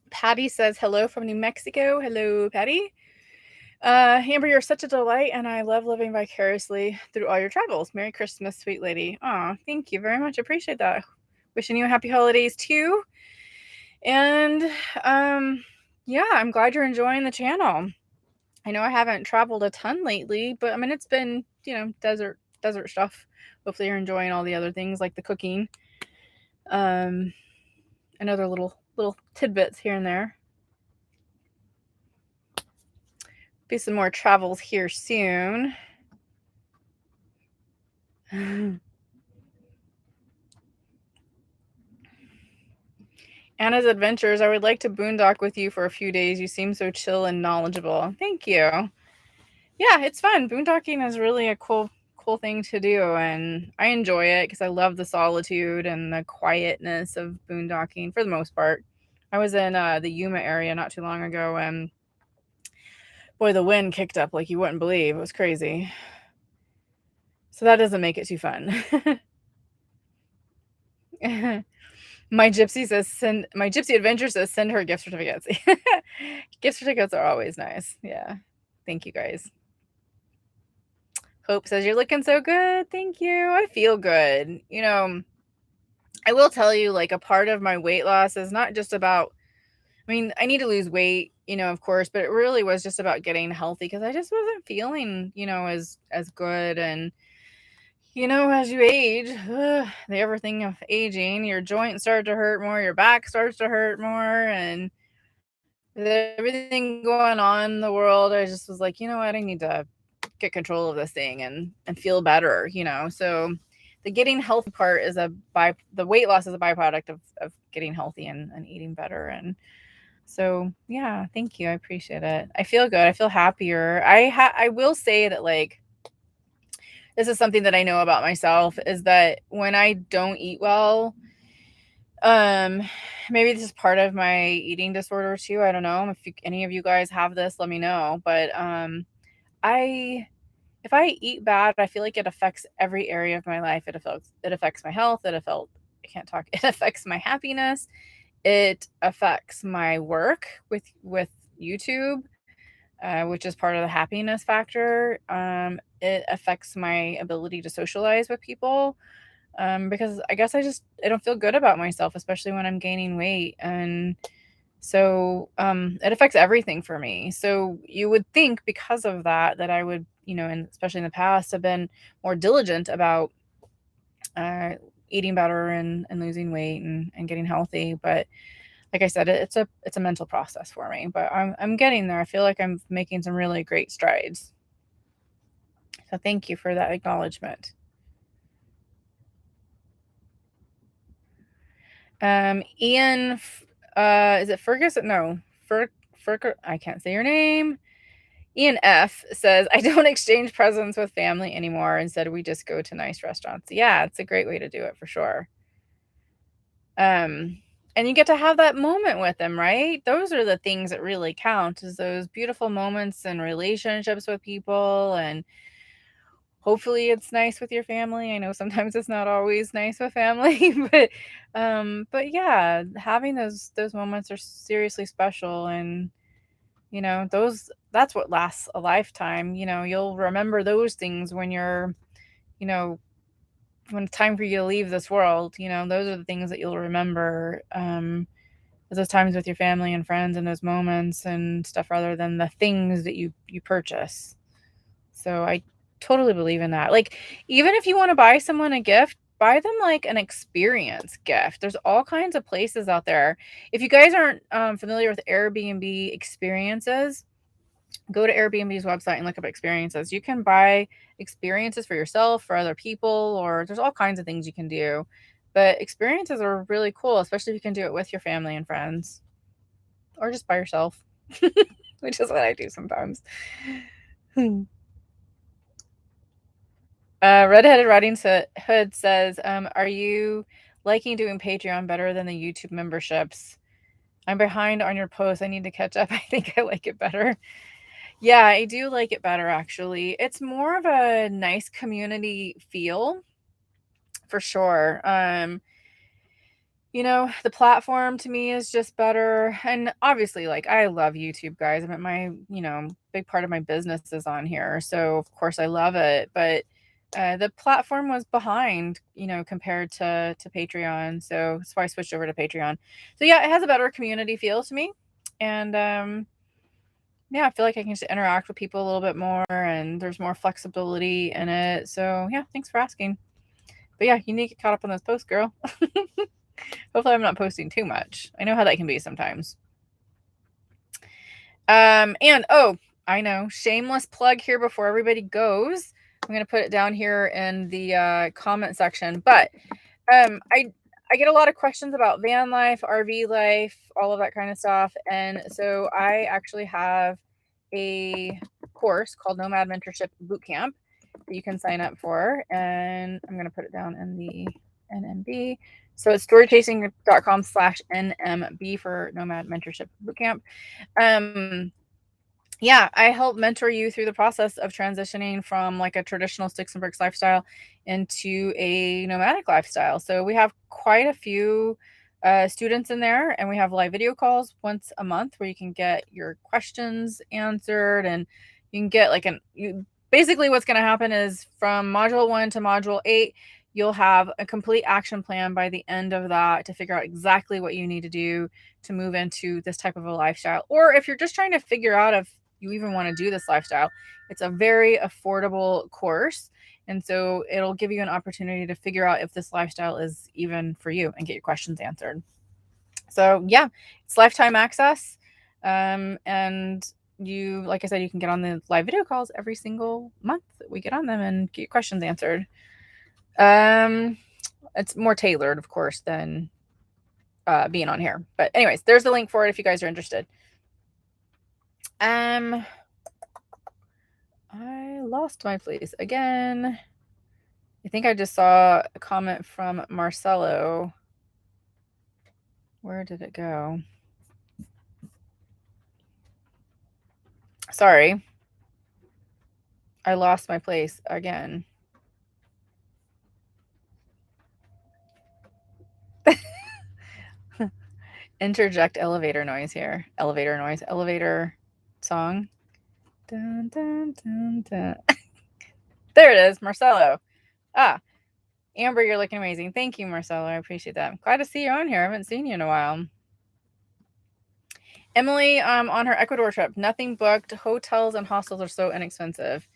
Patty says hello from New Mexico. Hello, Patty. Amber, you're such a delight, and I love living vicariously through all your travels. Merry Christmas, sweet lady. Aw, thank you very much. Appreciate that. Wishing you a happy holidays too. And yeah, I'm glad you're enjoying the channel. I know I haven't traveled a ton lately, but I mean it's been, desert stuff. Hopefully you're enjoying all the other things like the cooking. And other little tidbits here and there. Be some more travels here soon. Anna's Adventures. I would like to boondock with you for a few days. You seem so chill and knowledgeable. Thank you. Yeah, it's fun. Boondocking is really a cool thing to do, and I enjoy it because I love the solitude and the quietness of boondocking for the most part. I was in the Yuma area not too long ago, and boy, the wind kicked up like you wouldn't believe. It was crazy. So that doesn't make it too fun. My Gypsy Adventure says send her gift certificates. Gift certificates are always nice. Yeah. Thank you, guys. Hope says you're looking so good. Thank you. I feel good. I will tell you, like, a part of my weight loss is not just about, I need to lose weight, of course, but it really was just about getting healthy because I just wasn't feeling, as good. And, as you age, the everything of aging, your joints start to hurt more, your back starts to hurt more. And with everything going on in the world, I just was like, you know what, I need to get control of this thing and feel better, so the getting healthy part is the weight loss is a byproduct of getting healthy and eating better. And so yeah, thank you, I appreciate it. I feel good, I feel happier. I will say that, like, this is something that I know about myself, is that when I don't eat well, maybe this is part of my eating disorder too, I don't know if any of you guys have this, let me know. But if I eat bad, I feel like it affects every area of my life. It affects my health. It affects my happiness. It affects my work with YouTube, which is part of the happiness factor. It affects my ability to socialize with people, because I guess I don't feel good about myself, especially when I'm gaining weight. And so it affects everything for me. So you would think because of that I would, and especially in the past, have been more diligent about eating better and losing weight and getting healthy. But like I said, it's a mental process for me, but I'm getting there. I feel like I'm making some really great strides. So thank you for that acknowledgement. Ian, is it Ferguson? No, I can't say your name. Ian F says, I don't exchange presents with family anymore. Instead, we just go to nice restaurants. Yeah, it's a great way to do it for sure. And you get to have that moment with them, right? Those are the things that really count, is those beautiful moments and relationships with people. And hopefully it's nice with your family. I know sometimes it's not always nice with family, but yeah, having those moments are seriously special. And that's what lasts a lifetime. You'll remember those things when you're, when it's time for you to leave this world. Those are the things that you'll remember, those times with your family and friends and those moments and stuff, rather than the things that you purchase. So I totally believe in that. Like, even if you want to buy someone a gift, buy them like an experience gift. There's all kinds of places out there. If you guys aren't familiar with Airbnb experiences, go to Airbnb's website and look up experiences. You can buy experiences for yourself, for other people, or there's all kinds of things you can do. But experiences are really cool, especially if you can do it with your family and friends or just by yourself, which is what I do sometimes. Redheaded Riding Hood says, are you liking doing Patreon better than the YouTube memberships? I'm behind on your posts. I need to catch up. I think I like it better. Yeah, I do like it better, actually. It's more of a nice community feel for sure. The platform to me is just better. And obviously, like, I love YouTube, guys. I mean, big part of my business is on here. So, of course, I love it. But the platform was behind, compared to Patreon. So that's why I switched over to Patreon. So, yeah, it has a better community feel to me. And yeah, I feel like I can just interact with people a little bit more and there's more flexibility in it. So, yeah, thanks for asking. But yeah, you need to get caught up on those posts, girl. Hopefully I'm not posting too much. I know how that can be sometimes. And I know, shameless plug here before everybody goes. I'm going to put it down here in the comment section. But I get a lot of questions about van life, RV life, all of that kind of stuff. And so I actually have a course called Nomad Mentorship Bootcamp that you can sign up for. And I'm going to put it down in the NMB. So it's storychasing.com/NMB for Nomad Mentorship Bootcamp. Yeah, I help mentor you through the process of transitioning from like a traditional sticks and bricks lifestyle into a nomadic lifestyle. So we have quite a few students in there, and we have live video calls once a month where you can get your questions answered, and you can get like basically what's going to happen is from module 1 to module 8, you'll have a complete action plan by the end of that to figure out exactly what you need to do to move into this type of a lifestyle. Or if you're just trying to figure out if you even want to do this lifestyle, it's a very affordable course. And so it'll give you an opportunity to figure out if this lifestyle is even for you and get your questions answered. So yeah, it's lifetime access. And you, like I said, you can get on the live video calls every single month. We get on them and get your questions answered. It's more tailored, of course, than being on here. But anyways, there's the link for it if you guys are interested. I lost my place again. I think I just saw a comment from Marcelo. Where did it go? Sorry. I lost my place again. Interject elevator noise here. Elevator noise. Elevator song. Dun, dun, dun, dun. There it is, Marcelo. Amber, you're looking amazing. Thank you, Marcelo. I appreciate that. I'm glad to see you on here. I haven't seen you in a while. Emily, on her Ecuador trip, nothing booked. Hotels and hostels are so inexpensive.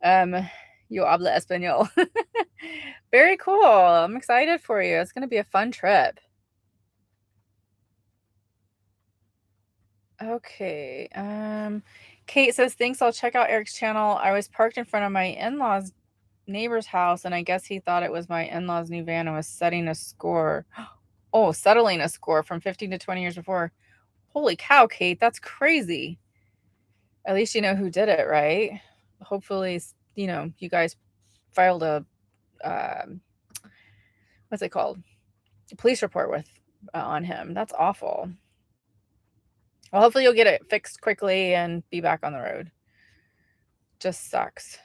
Yo habla español. Very cool. I'm excited for you. It's going to be a fun trip. Okay. Kate says, thanks. I'll check out Eric's channel. I was parked in front of my in-laws neighbor's house, and I guess he thought it was my in-laws new van and was setting a score. Oh, settling a score from 15 to 20 years before. Holy cow, Kate, that's crazy. At least you know who did it, right? Hopefully, you guys filed a what's it called? A police report with on him. That's awful. Well, hopefully you'll get it fixed quickly and be back on the road. Just sucks.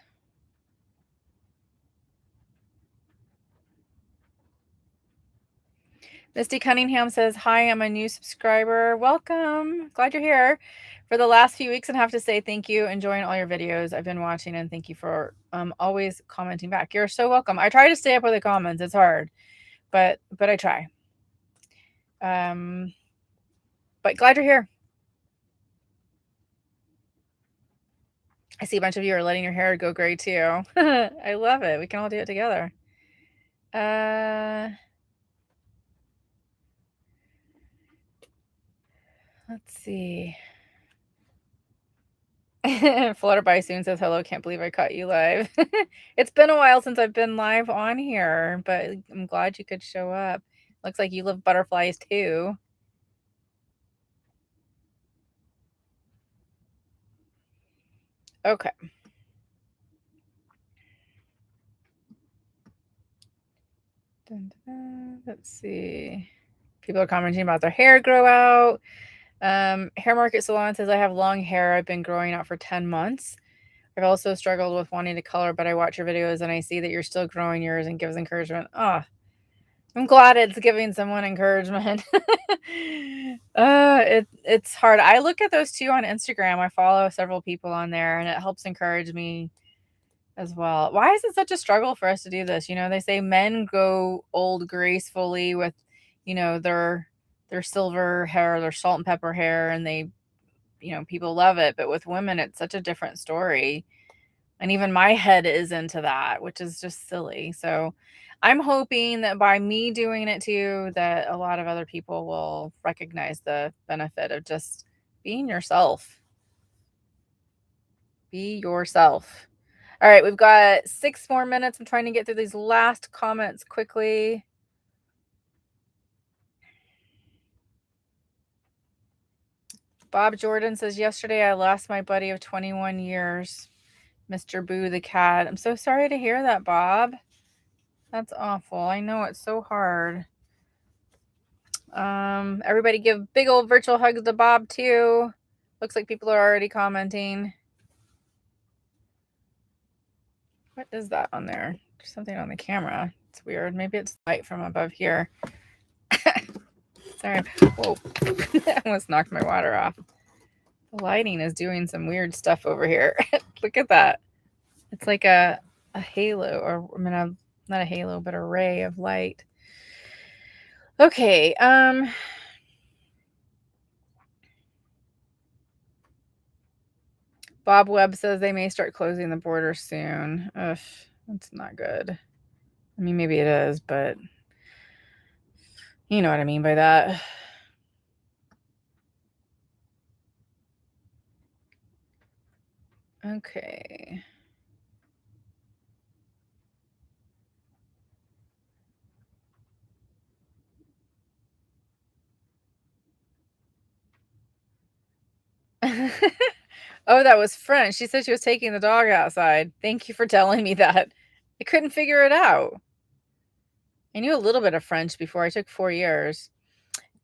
Misty Cunningham says, hi, I'm a new subscriber. Welcome. Glad you're here for the last few weeks, and have to say thank you. Enjoying all your videos. I've been watching, and thank you for always commenting back. You're so welcome. I try to stay up with the comments. It's hard, but I try. But glad you're here. I see a bunch of you are letting your hair go gray too. I love it. We can all do it together. Let's see. Flutter by soon says hello. Can't believe I caught you live. It's been a while since I've been live on here, but I'm glad you could show up. Looks like you love butterflies too. Okay. Dun, dun, dun. Let's see. People are commenting about their hair grow out. Hair Market Salon says I have long hair. I've been growing out for 10 months. I've also struggled with wanting to color, but I watch your videos and I see that you're still growing yours and gives encouragement. Oh, I'm glad it's giving someone encouragement. It's hard. I look at those too on Instagram. I follow several people on there and it helps encourage me as well. Why is it such a struggle for us to do this? You know, they say men go old gracefully with, you know, their silver hair, their salt and pepper hair, and they, you know, people love it. But with women, it's such a different story. And even my head is into that, which is just silly. So I'm hoping that by me doing it too, that a lot of other people will recognize the benefit of just being yourself. Be yourself. All right, we've got 6 more minutes. I'm trying to get through these last comments quickly. Bob Jordan says, yesterday I lost my buddy of 21 years, Mr. Boo the cat. I'm so sorry to hear that, Bob. That's awful. I know it's so hard. Everybody give big old virtual hugs to Bob too. Looks like people are already commenting. What is that on there? There's something on the camera. It's weird. Maybe it's light from above here. Sorry. Whoa. I almost knocked my water off. The lighting is doing some weird stuff over here. Look at that. It's like a halo, or I mean, not a halo, but a ray of light. Okay. Bob Webb says they may start closing the border soon. Ugh, that's not good. I mean, maybe it is, but you know what I mean by that. Okay. Oh, that was French. She said she was taking the dog outside. Thank you for telling me that. I couldn't figure it out. I knew a little bit of French before. I took 4 years.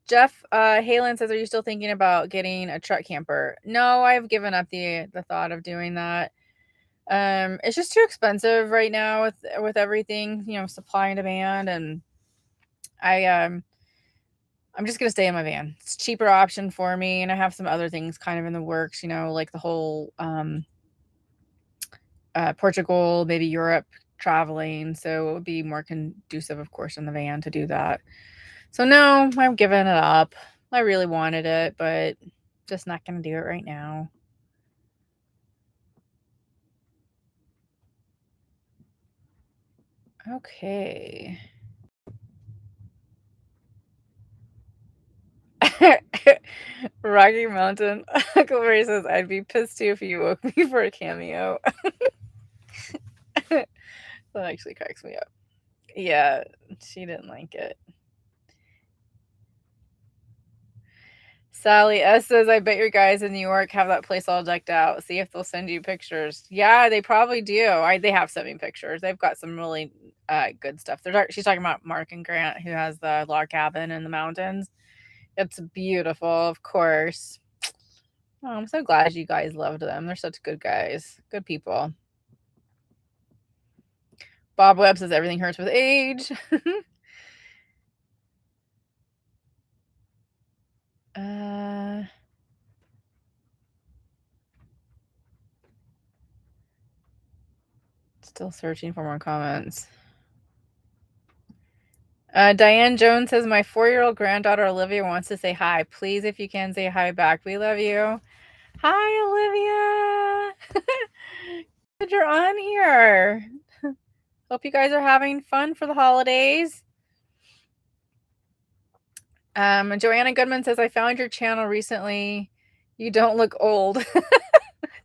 Jeff Halen says, are you still thinking about getting a truck camper? No, I've given up the thought of doing that. It's just too expensive right now with everything, you know, supply and demand, and I'm just gonna stay in my van. It's a cheaper option for me, and I have some other things kind of in the works, you know, like the whole Portugal, maybe Europe traveling. So it would be more conducive, of course, in the van to do that. So no, I'm giving it up. I really wanted it, but just not gonna do it right now. Okay. Rocky Mountain. Uncle Ray says, I'd be pissed too if you woke me for a cameo. That actually cracks me up. Yeah, she didn't like it. Sally S says, I bet your guys in New York have that place all decked out. See if they'll send you pictures. Yeah, they probably do. They have sent me pictures. They've got some really good stuff. She's talking about Mark and Grant, who has the log cabin in the mountains. It's beautiful, of course. Oh, I'm so glad you guys loved them. They're such good guys, good people. Bob Webb says everything hurts with age. Still searching for more comments. Diane Jones says, my 4-year-old granddaughter Olivia wants to say hi. Please, if you can, say hi back. We love you. Hi, Olivia. Glad you're on here. Hope you guys are having fun for the holidays. Joanna Goodman says, I found your channel recently. You don't look old.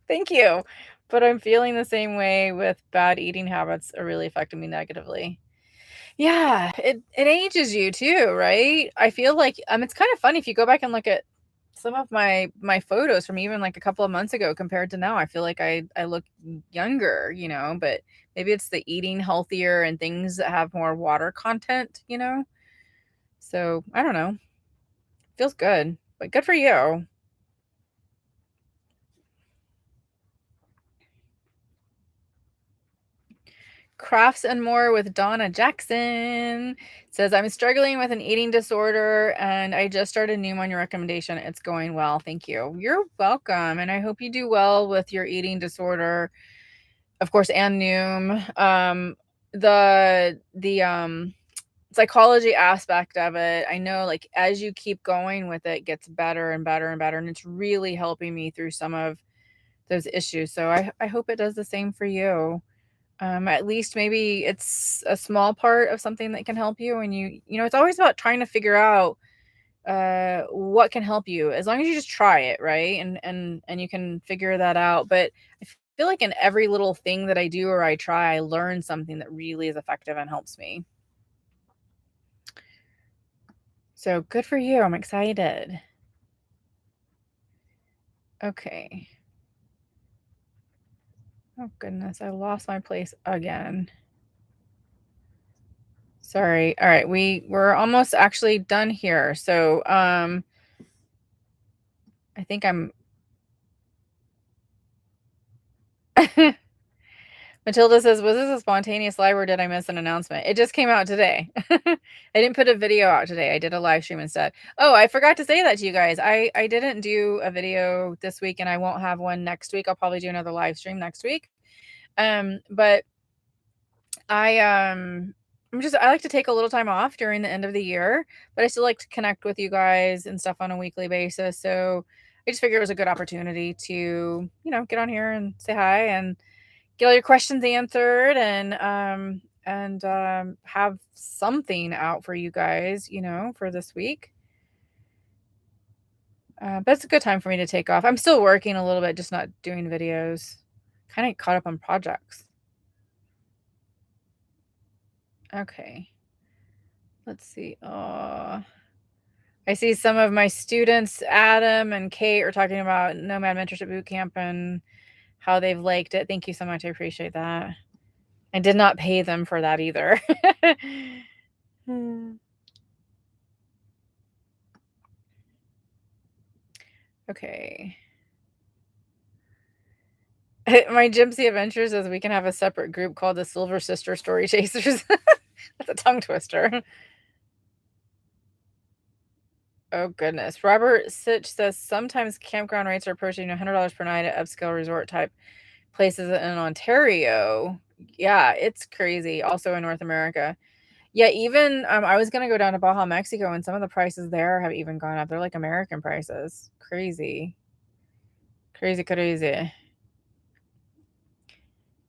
Thank you. But I'm feeling the same way with bad eating habits are really affecting me negatively. Yeah, it ages you too, right? I feel like it's kind of funny if you go back and look at some of my photos from even like a couple of months ago compared to now. I feel like I look younger, but maybe it's the eating healthier and things that have more water content, So I don't know. Feels good, but good for you. Crafts and More with Donna Jackson says, I'm struggling with an eating disorder and I just started Noom on your recommendation. It's going well. Thank you. You're welcome. And I hope you do well with your eating disorder, of course, and Noom. The psychology aspect of it, I know like as you keep going with it gets better and better and better. And it's really helping me through some of those issues. So I hope it does the same for you. At least maybe it's a small part of something that can help you. And it's always about trying to figure out what can help you as long as you just try it, right? And you can figure that out. But I feel like in every little thing that I do or I try, I learn something that really is effective and helps me. So good for you. I'm excited. Okay. Oh goodness, I lost my place again. Sorry. All right, we're almost actually done here. So I think I'm Matilda says, was this a spontaneous live or did I miss an announcement? It just came out today. I didn't put a video out today. I did a live stream instead. Oh, I forgot to say that to you guys. I didn't do a video this week and I won't have one next week. I'll probably do another live stream next week. But I like to take a little time off during the end of the year, but I still like to connect with you guys and stuff on a weekly basis. So I just figured it was a good opportunity to, get on here and say hi and get all your questions answered and have something out for you guys, for this week. But it's a good time for me to take off. I'm still working a little bit, just not doing videos. Kind of caught up on projects. Okay. Let's see. I see some of my students, Adam and Kate, are talking about Nomad Mentorship Bootcamp and how they've liked it. Thank you so much. I appreciate that. I did not pay them for that either. Okay. My Gypsy Adventures says we can have a separate group called the Silver Sister Story Chasers. That's a tongue twister. Oh, goodness. Robert Sitch says sometimes campground rates are approaching $100 per night at upscale resort type places in Ontario. Yeah, it's crazy. Also in North America. Yeah, even I was gonna go down to Baja, Mexico, and some of the prices there have even gone up. They're like American prices. Crazy. Crazy, crazy.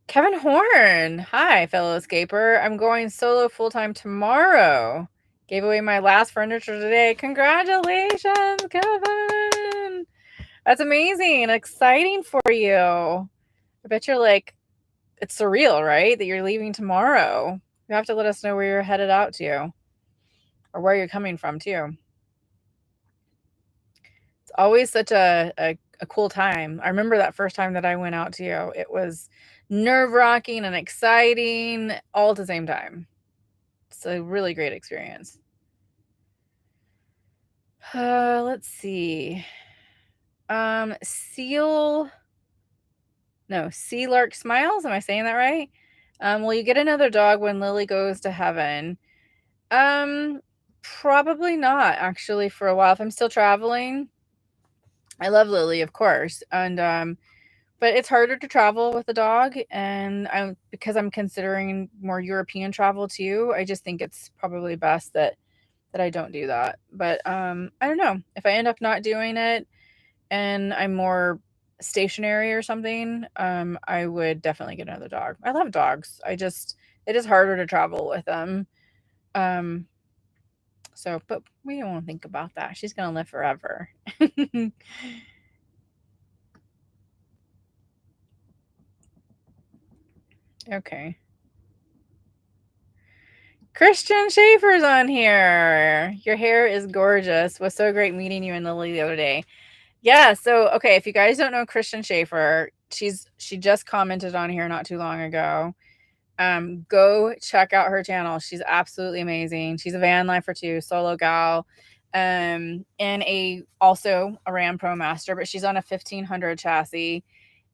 Kevin Horn. Hi, fellow escaper. I'm going solo full-time tomorrow. Gave away my last furniture today. Congratulations, Kevin. That's amazing. Exciting for you. I bet you're like, it's surreal, right? That you're leaving tomorrow. You have to let us know where you're headed out to or where you're coming from, too. It's always such a cool time. I remember that first time that I went out to you. It was nerve-wracking and exciting all at the same time. It's a really great experience. Let's see. Sea Lark Smiles. Am I saying that right? Will you get another dog when Lily goes to heaven? Probably not actually for a while. If I'm still traveling, I love Lily, of course. And but it's harder to travel with a dog, and because I'm considering more European travel too. I just think it's probably best that I don't do that. But I don't know. If I end up not doing it and I'm more stationary or something, I would definitely get another dog. I love dogs. I just it is harder to travel with them. So, but we don't want to think about that. She's going to live forever. Okay. Christian Schaefer's on here. Your hair is gorgeous. Was so great meeting you in Lily the other day. Yeah. So, okay. If you guys don't know Christian Schaefer, she just commented on here not too long ago. Go check out her channel. She's absolutely amazing. She's a van lifer too, solo gal, and also a Ram Promaster, but she's on a 1500 chassis.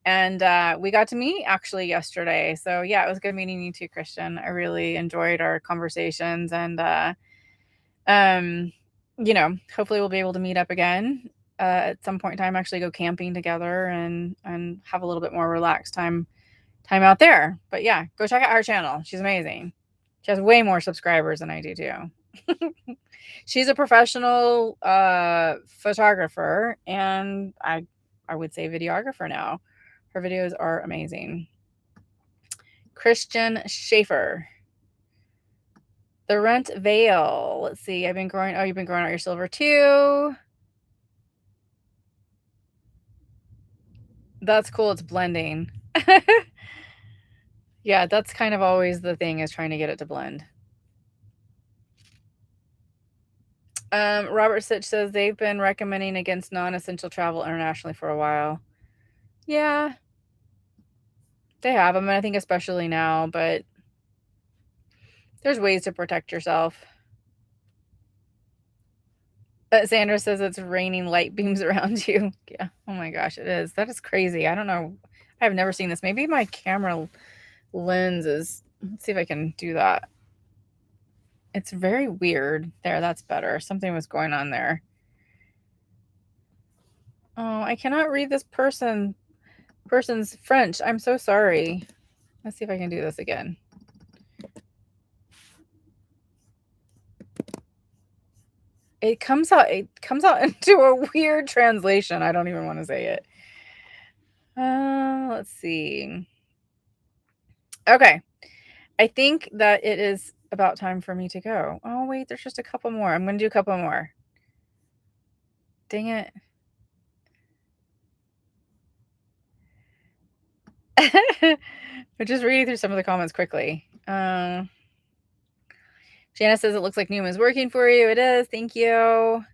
And we got to meet actually yesterday. So yeah, it was good meeting you too, Christian. I really enjoyed our conversations, and hopefully we'll be able to meet up again at some point in time, actually go camping together and have a little bit more relaxed time out there. But yeah, go check out her channel. She's amazing. She has way more subscribers than I do too. She's a professional photographer, and I would say videographer now. Her videos are amazing. Christian Schaefer. The Rent Veil. Let's see. You've been growing out your silver too. That's cool. It's blending. Yeah, that's kind of always the thing, is trying to get it to blend. Robert Sitch says they've been recommending against non-essential travel internationally for a while. Yeah, they have. I mean, I think especially now, but there's ways to protect yourself. Sandra says it's raining light beams around you. Yeah. Oh my gosh, it is. That is crazy. I don't know. I've never seen this. Maybe my camera lens is. Let's see if I can do that. It's very weird. There, that's better. Something was going on there. Oh, I cannot read this person's French. I'm so sorry. Let's see if I can do this again. It comes out into a weird translation. I don't even want to say it. Let's see. Okay. I think that it is about time for me to go. Oh, wait, there's just a couple more. I'm going to do a couple more. Dang it. We're just reading through some of the comments quickly. Jana says it looks like Noom is working for you. It is. Thank you.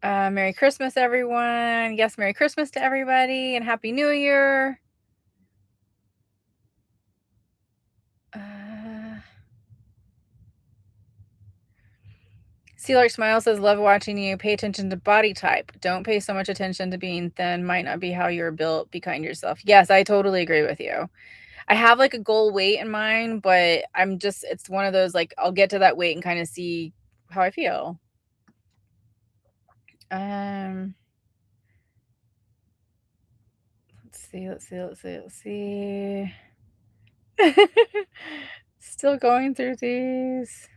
Merry Christmas, everyone. Yes, Merry Christmas to everybody, and Happy New Year. Sea Lark Smile says, love watching you. Pay attention to body type. Don't pay so much attention to being thin. Might not be how you're built. Be kind to yourself. Yes, I totally agree with you. I have like a goal weight in mind, but it's one of those, like, I'll get to that weight and kind of see how I feel. Let's see. Still going through these.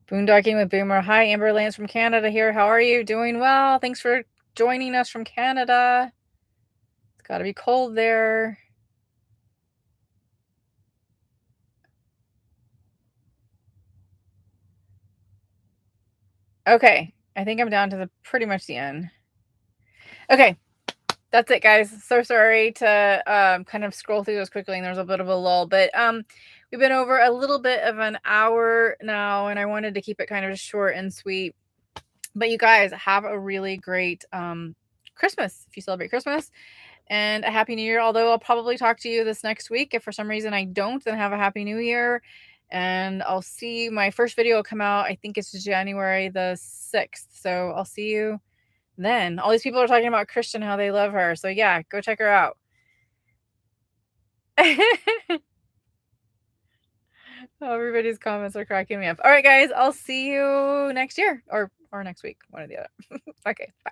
Boondocking with Boomer. Hi, Amber Lance from Canada here. How are you? Doing well. Thanks for joining us from Canada. It's got to be cold there. Okay. I think I'm down to pretty much the end. Okay. That's it, guys. So sorry to kind of scroll through those quickly, and there's a bit of a lull, but we've been over a little bit of an hour now, and I wanted to keep it kind of short and sweet. But you guys have a really great Christmas if you celebrate Christmas, and a Happy New Year. Although I'll probably talk to you this next week. If for some reason I don't, then have a Happy New Year. And I'll see, my first video will come out, I think it's January the 6th. So I'll see you then. All these people are talking about Christian, how they love her. So yeah, go check her out. Oh, everybody's comments are cracking me up. All right, guys, I'll see you next year or next week, one or the other. Okay, bye.